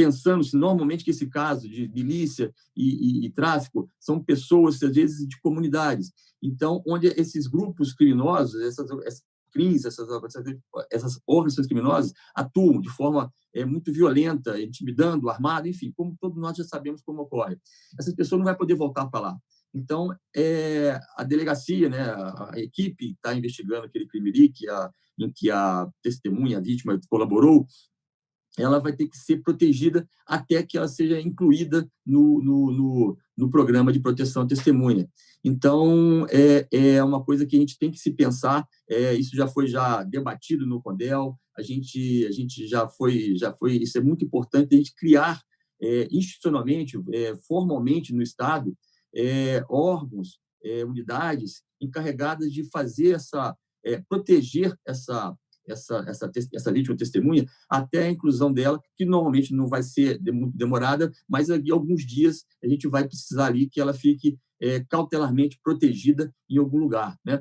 pensando-se normalmente que esse caso de milícia e tráfico são pessoas, às vezes, de comunidades. Então, onde esses grupos criminosos, essas crimes, essas organizações criminosas atuam de forma muito violenta, intimidando, armado, enfim, como todos nós já sabemos como ocorre. Essas pessoas não vão poder voltar para lá. Então, a delegacia, né, a equipe está investigando aquele crime ali em que a testemunha, a vítima, colaborou, ela vai ter que ser protegida até que ela seja incluída no programa de proteção à testemunha. Então, é uma coisa que a gente tem que se pensar, isso já foi debatido no CONDEL, a gente já foi, isso é muito importante, a gente criar institucionalmente, formalmente no Estado, órgãos, unidades encarregadas de fazer proteger essa vítima testemunha até a inclusão dela, que normalmente não vai ser muito demorada, mas em alguns dias a gente vai precisar ali que ela fique cautelarmente protegida em algum lugar, né?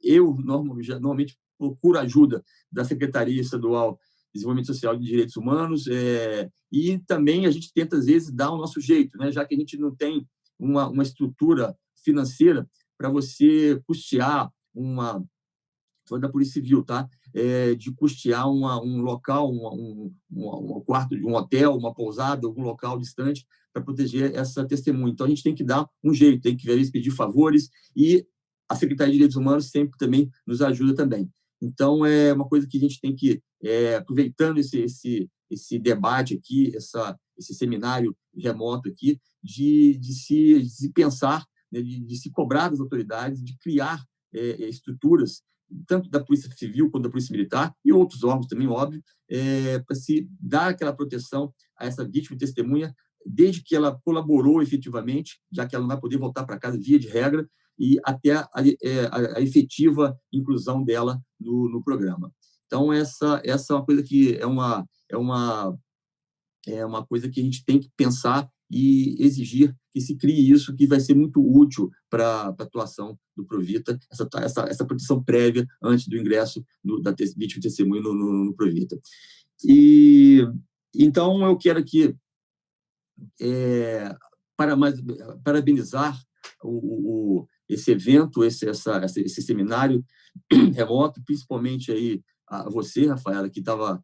Eu normalmente procuro ajuda da Secretaria Estadual de Desenvolvimento Social e de Direitos Humanos, e também a gente tenta, às vezes, dar o nosso jeito, né? Já que a gente não tem uma estrutura financeira para você custear da Polícia Civil, tá? De custear um local, um quarto de um hotel, uma pousada, algum local distante para proteger essa testemunha. Então, a gente tem que dar um jeito, tem que pedir favores, e a Secretaria de Direitos Humanos sempre também nos ajuda também. Então, é uma coisa que a gente tem que, aproveitando esse debate aqui, esse seminário remoto aqui, de se pensar, né, de se cobrar das autoridades, de criar estruturas, tanto da Polícia Civil quanto da Polícia Militar, e outros órgãos também, óbvio, para se dar aquela proteção a essa vítima e testemunha, desde que ela colaborou efetivamente, já que ela não vai poder voltar para casa via de regra, e até a efetiva inclusão dela no programa. Então, essa é uma coisa que é uma coisa que a gente tem que pensar e exigir que se crie isso, que vai ser muito útil para a atuação do Provita, essa proteção prévia antes do ingresso da vítima e testemunha no Provita. E então eu quero aqui parabenizar esse evento, esse seminário remoto, principalmente aí a você, Rafaela, que estava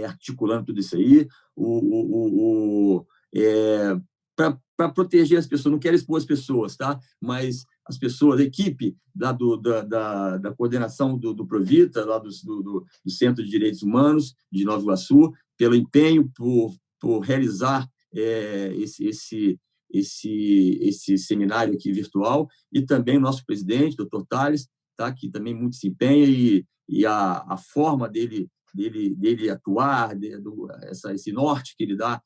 articulando tudo isso aí, para proteger as pessoas. Não quero expor as pessoas, tá? Mas as pessoas, a equipe da coordenação do Provita, lá do Centro de Direitos Humanos de Nova Iguaçu, pelo empenho por realizar esse seminário aqui virtual, e também o nosso presidente, Dr. Tales, tá? Que também muito se empenha, e a forma dele atuar, esse norte que ele dá,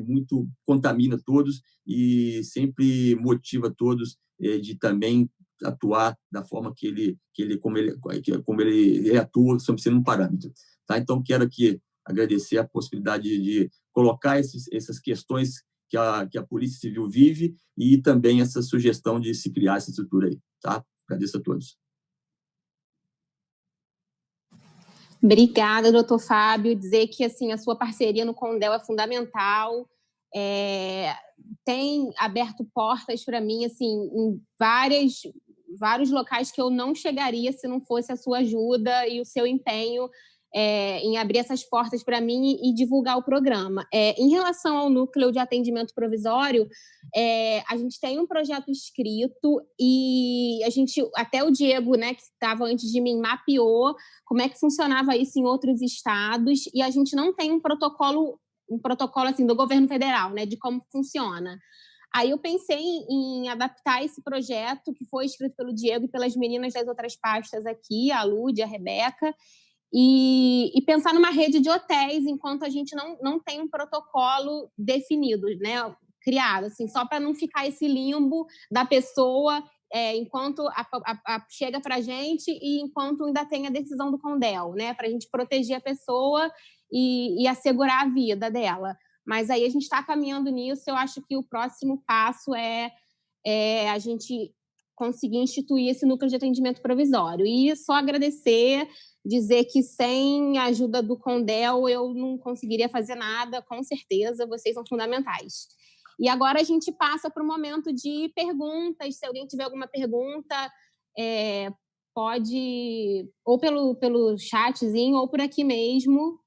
muito, contamina todos e sempre motiva todos de também atuar da forma como ele atua, sempre sendo um parâmetro. Tá? Então, quero aqui agradecer a possibilidade de colocar essas questões que a Polícia Civil vive, e também essa sugestão de se criar essa estrutura aí. Tá? Agradeço a todos. Obrigada, doutor Fábio. Dizer que assim, a sua parceria no CONDEL é fundamental, tem aberto portas para mim assim, em vários locais que eu não chegaria se não fosse a sua ajuda e o seu empenho em abrir essas portas para mim e divulgar o programa. Em relação ao núcleo de atendimento provisório, a gente tem um projeto escrito, e a gente, até o Diego, né, que estava antes de mim, mapeou como é que funcionava isso em outros estados, e a gente não tem um protocolo assim, do governo federal, né, de como funciona. Aí eu pensei em adaptar esse projeto, que foi escrito pelo Diego e pelas meninas das outras pastas aqui, a Lúdia, a Rebeca, e pensar numa rede de hotéis, enquanto a gente não tem um protocolo definido, né, criado, assim, só para não ficar esse limbo da pessoa enquanto chega para a gente e enquanto ainda tem a decisão do CONDEL, né, para a gente proteger a pessoa e assegurar a vida dela. Mas aí a gente está caminhando nisso. Eu acho que o próximo passo é a gente conseguir instituir esse núcleo de atendimento provisório. E só agradecer, dizer que sem a ajuda do CONDEL eu não conseguiria fazer nada, com certeza, vocês são fundamentais. E agora a gente passa para o momento de perguntas. Se alguém tiver alguma pergunta, pode, ou pelo chatzinho, ou por aqui mesmo.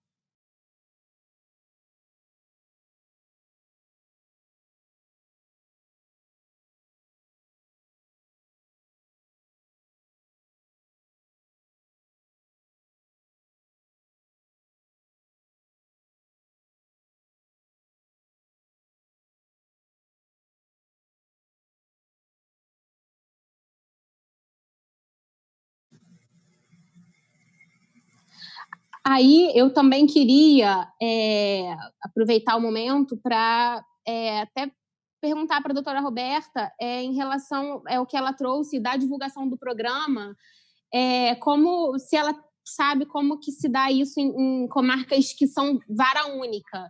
Aí eu também queria aproveitar o momento para até perguntar para a doutora Roberta em relação ao que ela trouxe da divulgação do programa, como se ela sabe como que se dá isso em comarcas que são vara única,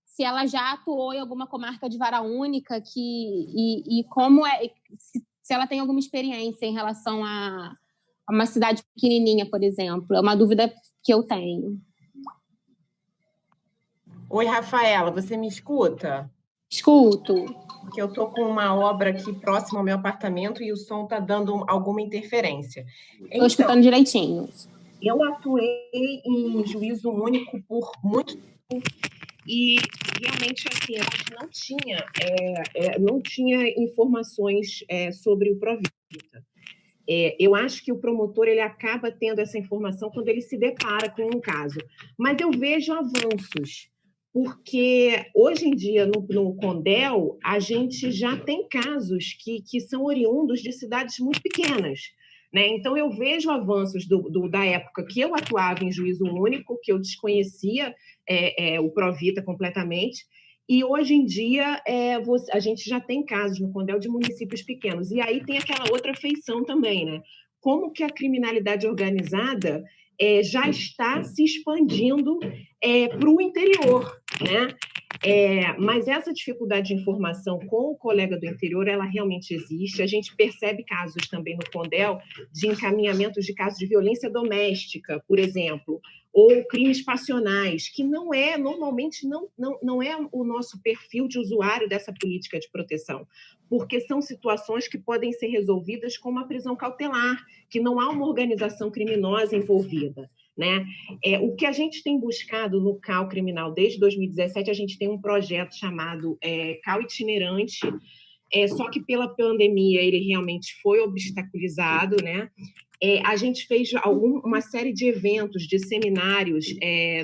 se ela já atuou em alguma comarca de vara única e como se ela tem alguma experiência em relação a uma cidade pequenininha, por exemplo. É uma dúvida que eu tenho. Oi, Rafaela, você me escuta? Escuto. Porque eu estou com uma obra aqui próxima ao meu apartamento e o som está dando alguma interferência. Estou escutando direitinho. Eu atuei em juízo único por muito tempo e realmente assim, a gente não tinha informações sobre o Provita. Eu acho que o promotor ele acaba tendo essa informação quando ele se depara com um caso. Mas eu vejo avanços, porque hoje em dia, no CONDEL, a gente já tem casos que são oriundos de cidades muito pequenas, né? Então, eu vejo avanços da época que eu atuava em juízo único, que eu desconhecia o Provita completamente, e hoje em dia a gente já tem casos no CONDEL de municípios pequenos. E aí tem aquela outra feição também, né? Como que a criminalidade organizada já está se expandindo para o interior, né? Mas essa dificuldade de informação com o colega do interior, ela realmente existe. A gente percebe casos também no CONDEL de encaminhamentos de casos de violência doméstica, por exemplo, ou crimes passionais, que normalmente não é o nosso perfil de usuário dessa política de proteção, porque são situações que podem ser resolvidas com uma prisão cautelar, que não há uma organização criminosa envolvida, né? O que a gente tem buscado no CAU Criminal desde 2017, a gente tem um projeto chamado CAU Itinerante, só que pela pandemia ele realmente foi obstaculizado, né? A gente fez uma série de eventos, de seminários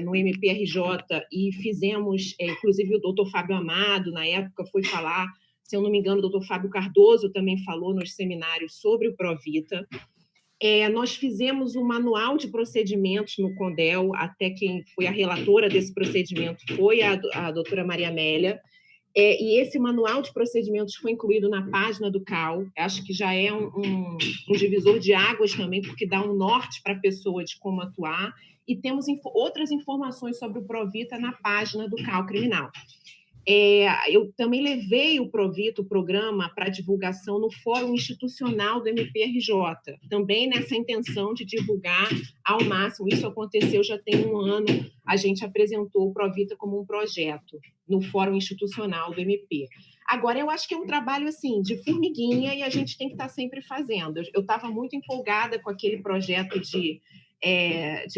no MPRJ e fizemos, inclusive o doutor Fábio Amado, na época, foi falar, se eu não me engano, o doutor Fábio Cardoso também falou nos seminários sobre o Provita. Nós fizemos um manual de procedimentos no CONDEL, até quem foi a relatora desse procedimento foi a doutora Maria Amélia, e esse manual de procedimentos foi incluído na página do CAU. Acho que já é um divisor de águas também, porque dá um norte para a pessoa de como atuar, e temos outras informações sobre o Provita na página do CAU Criminal. Eu também levei o Provita, o programa, para divulgação no Fórum Institucional do MPRJ, também nessa intenção de divulgar ao máximo. Isso aconteceu já tem um ano, a gente apresentou o Provita como um projeto no Fórum Institucional do MP. Agora, eu acho que é um trabalho assim, de formiguinha e a gente tem que estar sempre fazendo. Eu estava muito empolgada com aquele projeto de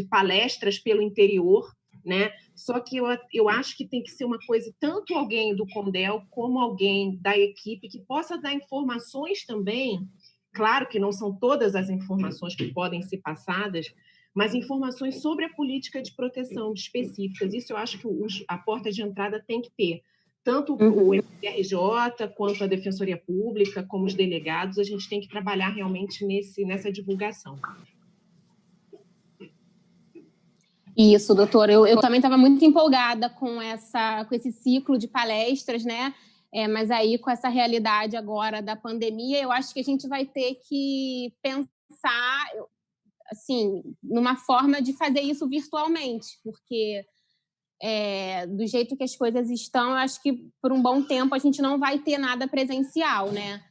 palestras pelo interior, né? Só que eu acho que tem que ser uma coisa, tanto alguém do CONDEL como alguém da equipe que possa dar informações também, claro que não são todas as informações que podem ser passadas, mas informações sobre a política de proteção específicas. Isso eu acho que a porta de entrada tem que ter. Tanto o MPRJ, quanto a Defensoria Pública, como os delegados, a gente tem que trabalhar realmente nessa divulgação. Isso, doutora. Eu também estava muito empolgada com esse ciclo de palestras, né? Mas aí, com essa realidade agora da pandemia, eu acho que a gente vai ter que pensar, assim, numa forma de fazer isso virtualmente, porque do jeito que as coisas estão, eu acho que por um bom tempo a gente não vai ter nada presencial, né?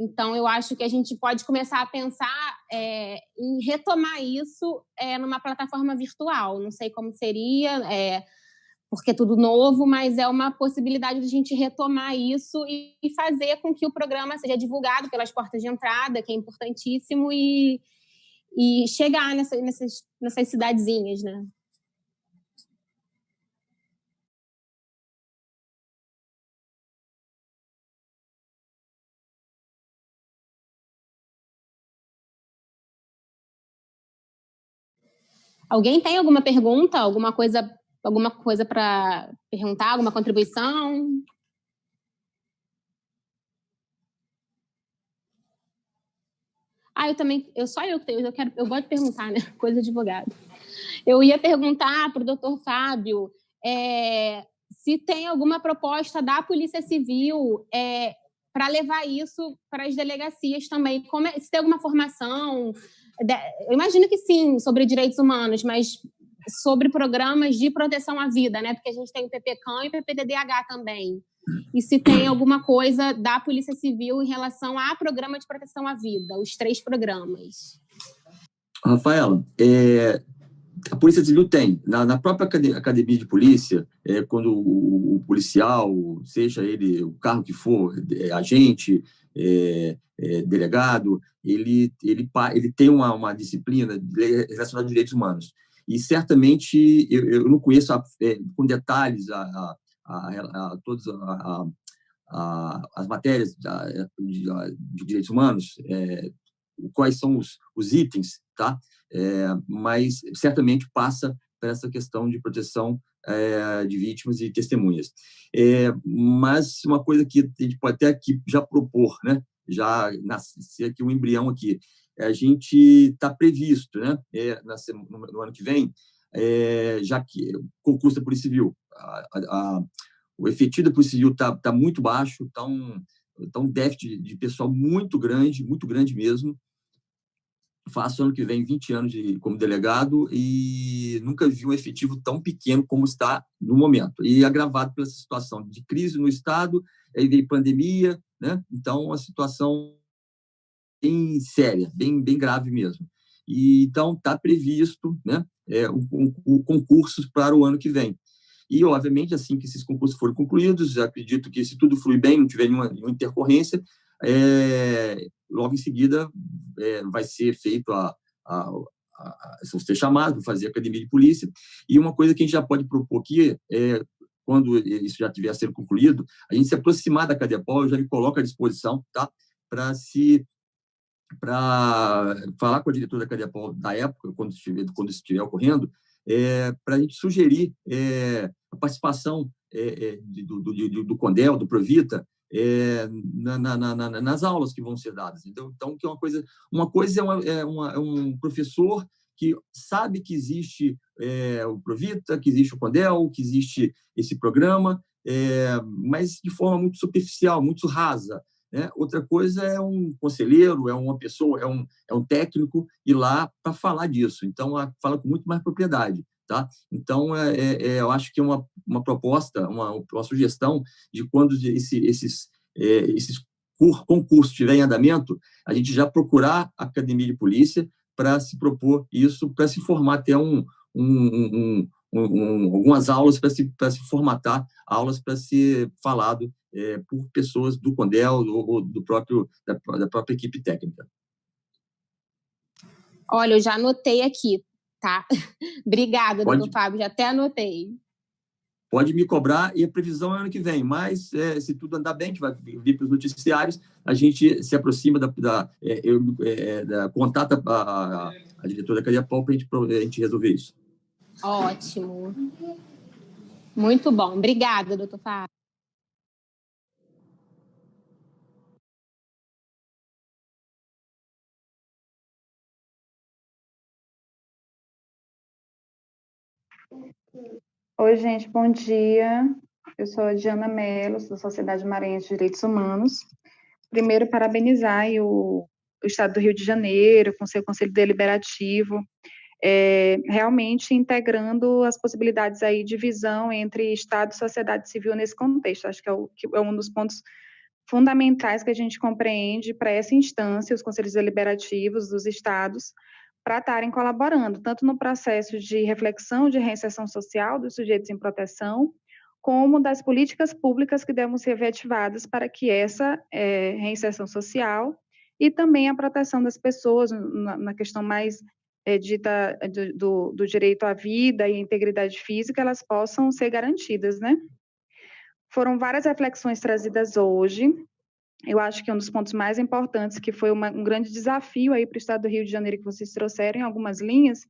Então, eu acho que a gente pode começar a pensar em retomar isso numa plataforma virtual. Não sei como seria, porque é tudo novo, mas é uma possibilidade de a gente retomar isso e fazer com que o programa seja divulgado pelas portas de entrada, que é importantíssimo, e chegar nessas cidadezinhas, né? Alguém tem alguma pergunta, alguma coisa para perguntar, alguma contribuição? Eu gosto de perguntar, né? Coisa de advogado. Eu ia perguntar para o doutor Fábio se tem alguma proposta da Polícia Civil para levar isso para as delegacias também. Se tem alguma formação, eu imagino que sim, sobre direitos humanos, mas sobre programas de proteção à vida, né? Porque a gente tem o PPCAM e o PPDDH também. E se tem alguma coisa da Polícia Civil em relação a programa de proteção à vida, os 3 programas. Rafaela, a Polícia Civil tem, na própria academia de polícia, quando o policial, seja ele o cargo que for, agente, delegado, ele tem uma disciplina relacionada a direitos humanos. E, certamente, eu não conheço com detalhes todas as matérias de direitos humanos, quais são os itens, tá? Mas certamente passa por essa questão de proteção de vítimas e testemunhas. Mas uma coisa que a gente pode até aqui já propor, né? Já nascer aqui um embrião aqui, a gente está previsto, né? No ano que vem, já que o concurso da Polícia Civil, o efetivo da Polícia Civil está muito baixo, está um déficit de pessoal muito grande mesmo. Faço ano que vem 20 anos como delegado e nunca vi um efetivo tão pequeno como está no momento. E agravado pela situação de crise no Estado, aí veio pandemia, né? Então, uma situação bem séria, bem grave mesmo. E, então, está previsto, né, concursos para o ano que vem. E, obviamente, assim que esses concursos forem concluídos, acredito que, se tudo fluir bem, não tiver nenhuma intercorrência, logo em seguida vai ser feito vão ser chamados para fazer a academia de polícia. E uma coisa que a gente já pode propor aqui quando isso já tiver sendo concluído, a gente se aproximar da CADEPOL, eu já me coloco à disposição, tá? Para falar com a diretora da CADEPOL da época, quando isso estiver ocorrendo, para a gente sugerir a participação do CONDEL, do Provita, nas aulas que vão ser dadas. Então, que é uma coisa é um professor que sabe que existe o Provita, que existe o CONDEL, que existe esse programa, mas de forma muito superficial, muito rasa, né? Outra coisa é um conselheiro, é uma pessoa, é um técnico ir lá para falar disso. Então, fala com muito mais propriedade. Tá? Então, eu acho que é uma proposta, uma sugestão de quando esses concursos estiverem em andamento, a gente já procurar a academia de polícia para se propor isso, para se formar até algumas aulas para se formatar, aulas para ser falado por pessoas do CONDEL ou da própria equipe técnica. Olha, eu já anotei aqui, tá? Obrigada, doutor Fábio, já até anotei. Pode me cobrar, e a previsão é ano que vem, mas se tudo andar bem, a gente vai vir para os noticiários, a gente se aproxima contata a diretora da CADEPOL para a gente resolver isso. Ótimo. Muito bom. Obrigada, doutor Fábio. Oi, gente, bom dia. Eu sou a Diana Mello, da Sociedade Maranhense de Direitos Humanos. Primeiro, parabenizar o Estado do Rio de Janeiro, com seu Conselho Deliberativo, realmente integrando as possibilidades aí de visão entre Estado e sociedade civil nesse contexto. Acho que é um dos pontos fundamentais que a gente compreende para essa instância, os conselhos deliberativos dos estados, para estarem colaborando, tanto no processo de reflexão de reinserção social dos sujeitos em proteção, como das políticas públicas que devem ser efetivadas para que essa reinserção social e também a proteção das pessoas, na questão mais dita do direito à vida e à integridade física, elas possam ser garantidas, né? Foram várias reflexões trazidas hoje. Eu acho que um dos pontos mais importantes, que foi um grande desafio aí para o Estado do Rio de Janeiro, que vocês trouxeram em algumas linhas,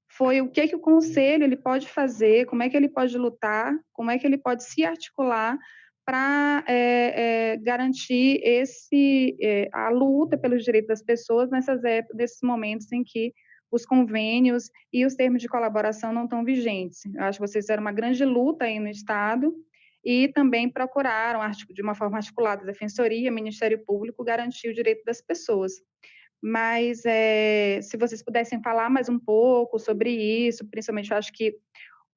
foi o que o Conselho ele pode fazer, como é que ele pode lutar, como é que ele pode se articular para garantir a luta pelos direitos das pessoas nesses momentos em que os convênios e os termos de colaboração não estão vigentes. Eu acho que vocês fizeram uma grande luta aí no Estado e também procuraram, de uma forma articulada, a Defensoria, Ministério Público, garantir o direito das pessoas. Mas se vocês pudessem falar mais um pouco sobre isso, principalmente eu acho que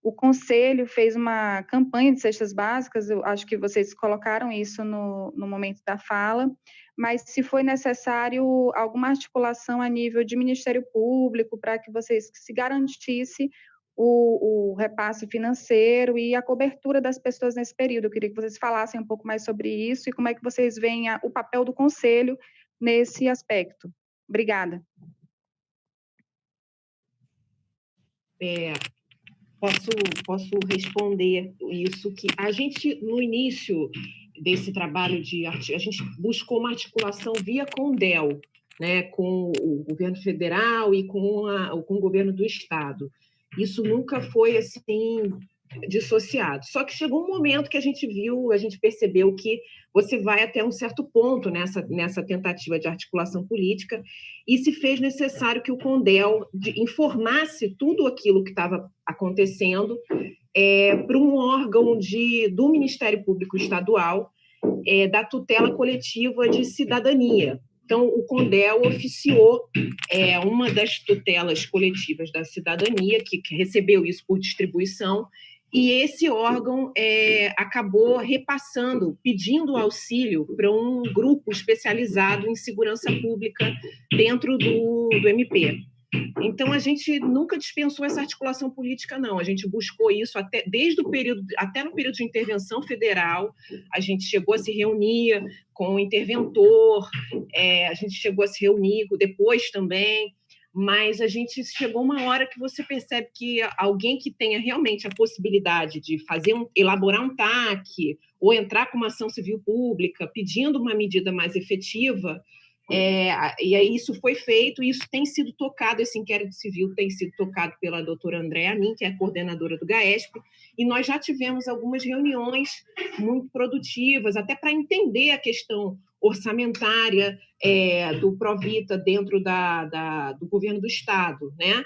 o Conselho fez uma campanha de cestas básicas, eu acho que vocês colocaram isso no momento da fala, mas se foi necessário alguma articulação a nível de Ministério Público para que vocês se garantisse o repasse financeiro e a cobertura das pessoas nesse período. Eu queria que vocês falassem um pouco mais sobre isso e como é que vocês veem o papel do Conselho nesse aspecto. Obrigada. Posso responder isso, que a gente, no início desse trabalho a gente buscou uma articulação via CONDEL, né, com o governo federal e com o governo do Estado. Isso nunca foi, assim, dissociado. Só que chegou um momento que a gente percebeu que você vai até um certo ponto nessa tentativa de articulação política e se fez necessário que o CONDEL informasse tudo aquilo que estava acontecendo para um órgão do Ministério Público Estadual, da tutela coletiva de cidadania. Então, o CONDEL oficiou uma das tutelas coletivas da cidadania, que recebeu isso por distribuição, e esse órgão acabou repassando, pedindo auxílio para um grupo especializado em segurança pública dentro do MP. Então, a gente nunca dispensou essa articulação política, não. A gente buscou isso até no período de intervenção federal. A gente chegou a se reunir com o interventor, a gente chegou a se reunir depois também, mas a gente chegou uma hora que você percebe que alguém que tenha realmente a possibilidade de elaborar um TAC ou entrar com uma ação civil pública pedindo uma medida mais efetiva, e aí isso foi feito, e isso tem sido tocado, esse inquérito civil tem sido tocado pela doutora Andréa Amin, que é a coordenadora do GAESP, e nós já tivemos algumas reuniões muito produtivas, até para entender a questão orçamentária do Provita dentro do governo do Estado, né?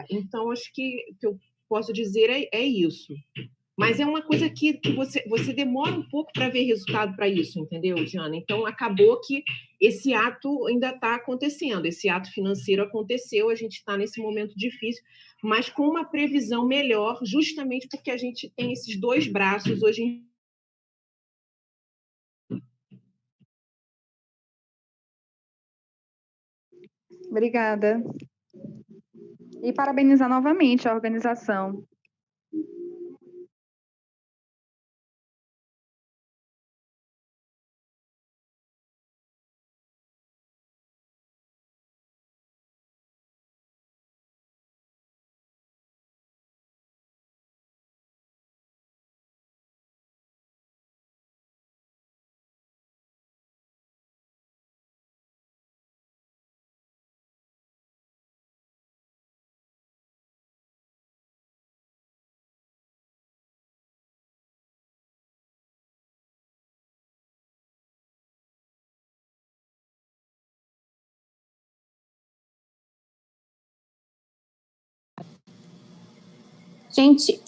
Então, acho que o que eu posso dizer é isso. Mas é uma coisa que você demora um pouco para ver resultado para isso, entendeu, Diana? Então, acabou que esse ato ainda está acontecendo, esse ato financeiro aconteceu, a gente está nesse momento difícil, mas com uma previsão melhor, justamente porque a gente tem esses dois braços hoje em... Obrigada. E parabenizar novamente a organização. Gente,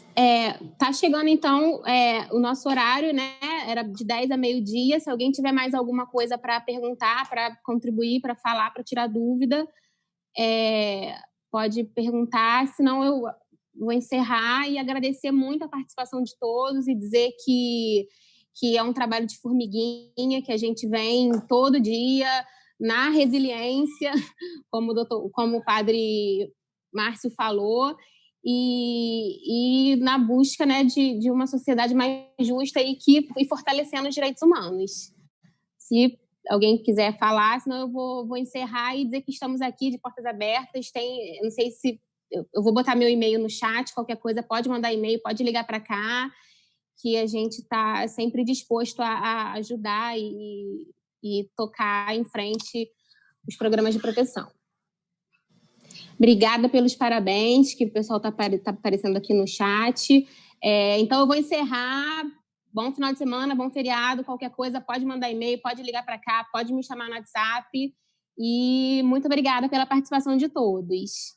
tá chegando então o nosso horário, né? Era de 10 a meio-dia. Se alguém tiver mais alguma coisa para perguntar, para contribuir, para falar, para tirar dúvida, pode perguntar, senão eu vou encerrar e agradecer muito a participação de todos e dizer que que é um trabalho de formiguinha, que a gente vem todo dia na resiliência, como o padre Márcio falou, e na busca, né, de uma sociedade mais justa e fortalecendo os direitos humanos. Se alguém quiser falar, senão eu vou encerrar e dizer que estamos aqui de portas abertas. Eu não sei se eu vou botar meu e-mail no chat, qualquer coisa pode mandar e-mail, pode ligar para cá, que a gente está sempre disposto a ajudar e tocar em frente os programas de proteção. Obrigada pelos parabéns que o pessoal está aparecendo aqui no chat. Então, eu vou encerrar. Bom final de semana, bom feriado. Qualquer coisa, pode mandar e-mail, pode ligar para cá, pode me chamar no WhatsApp. E muito obrigada pela participação de todos.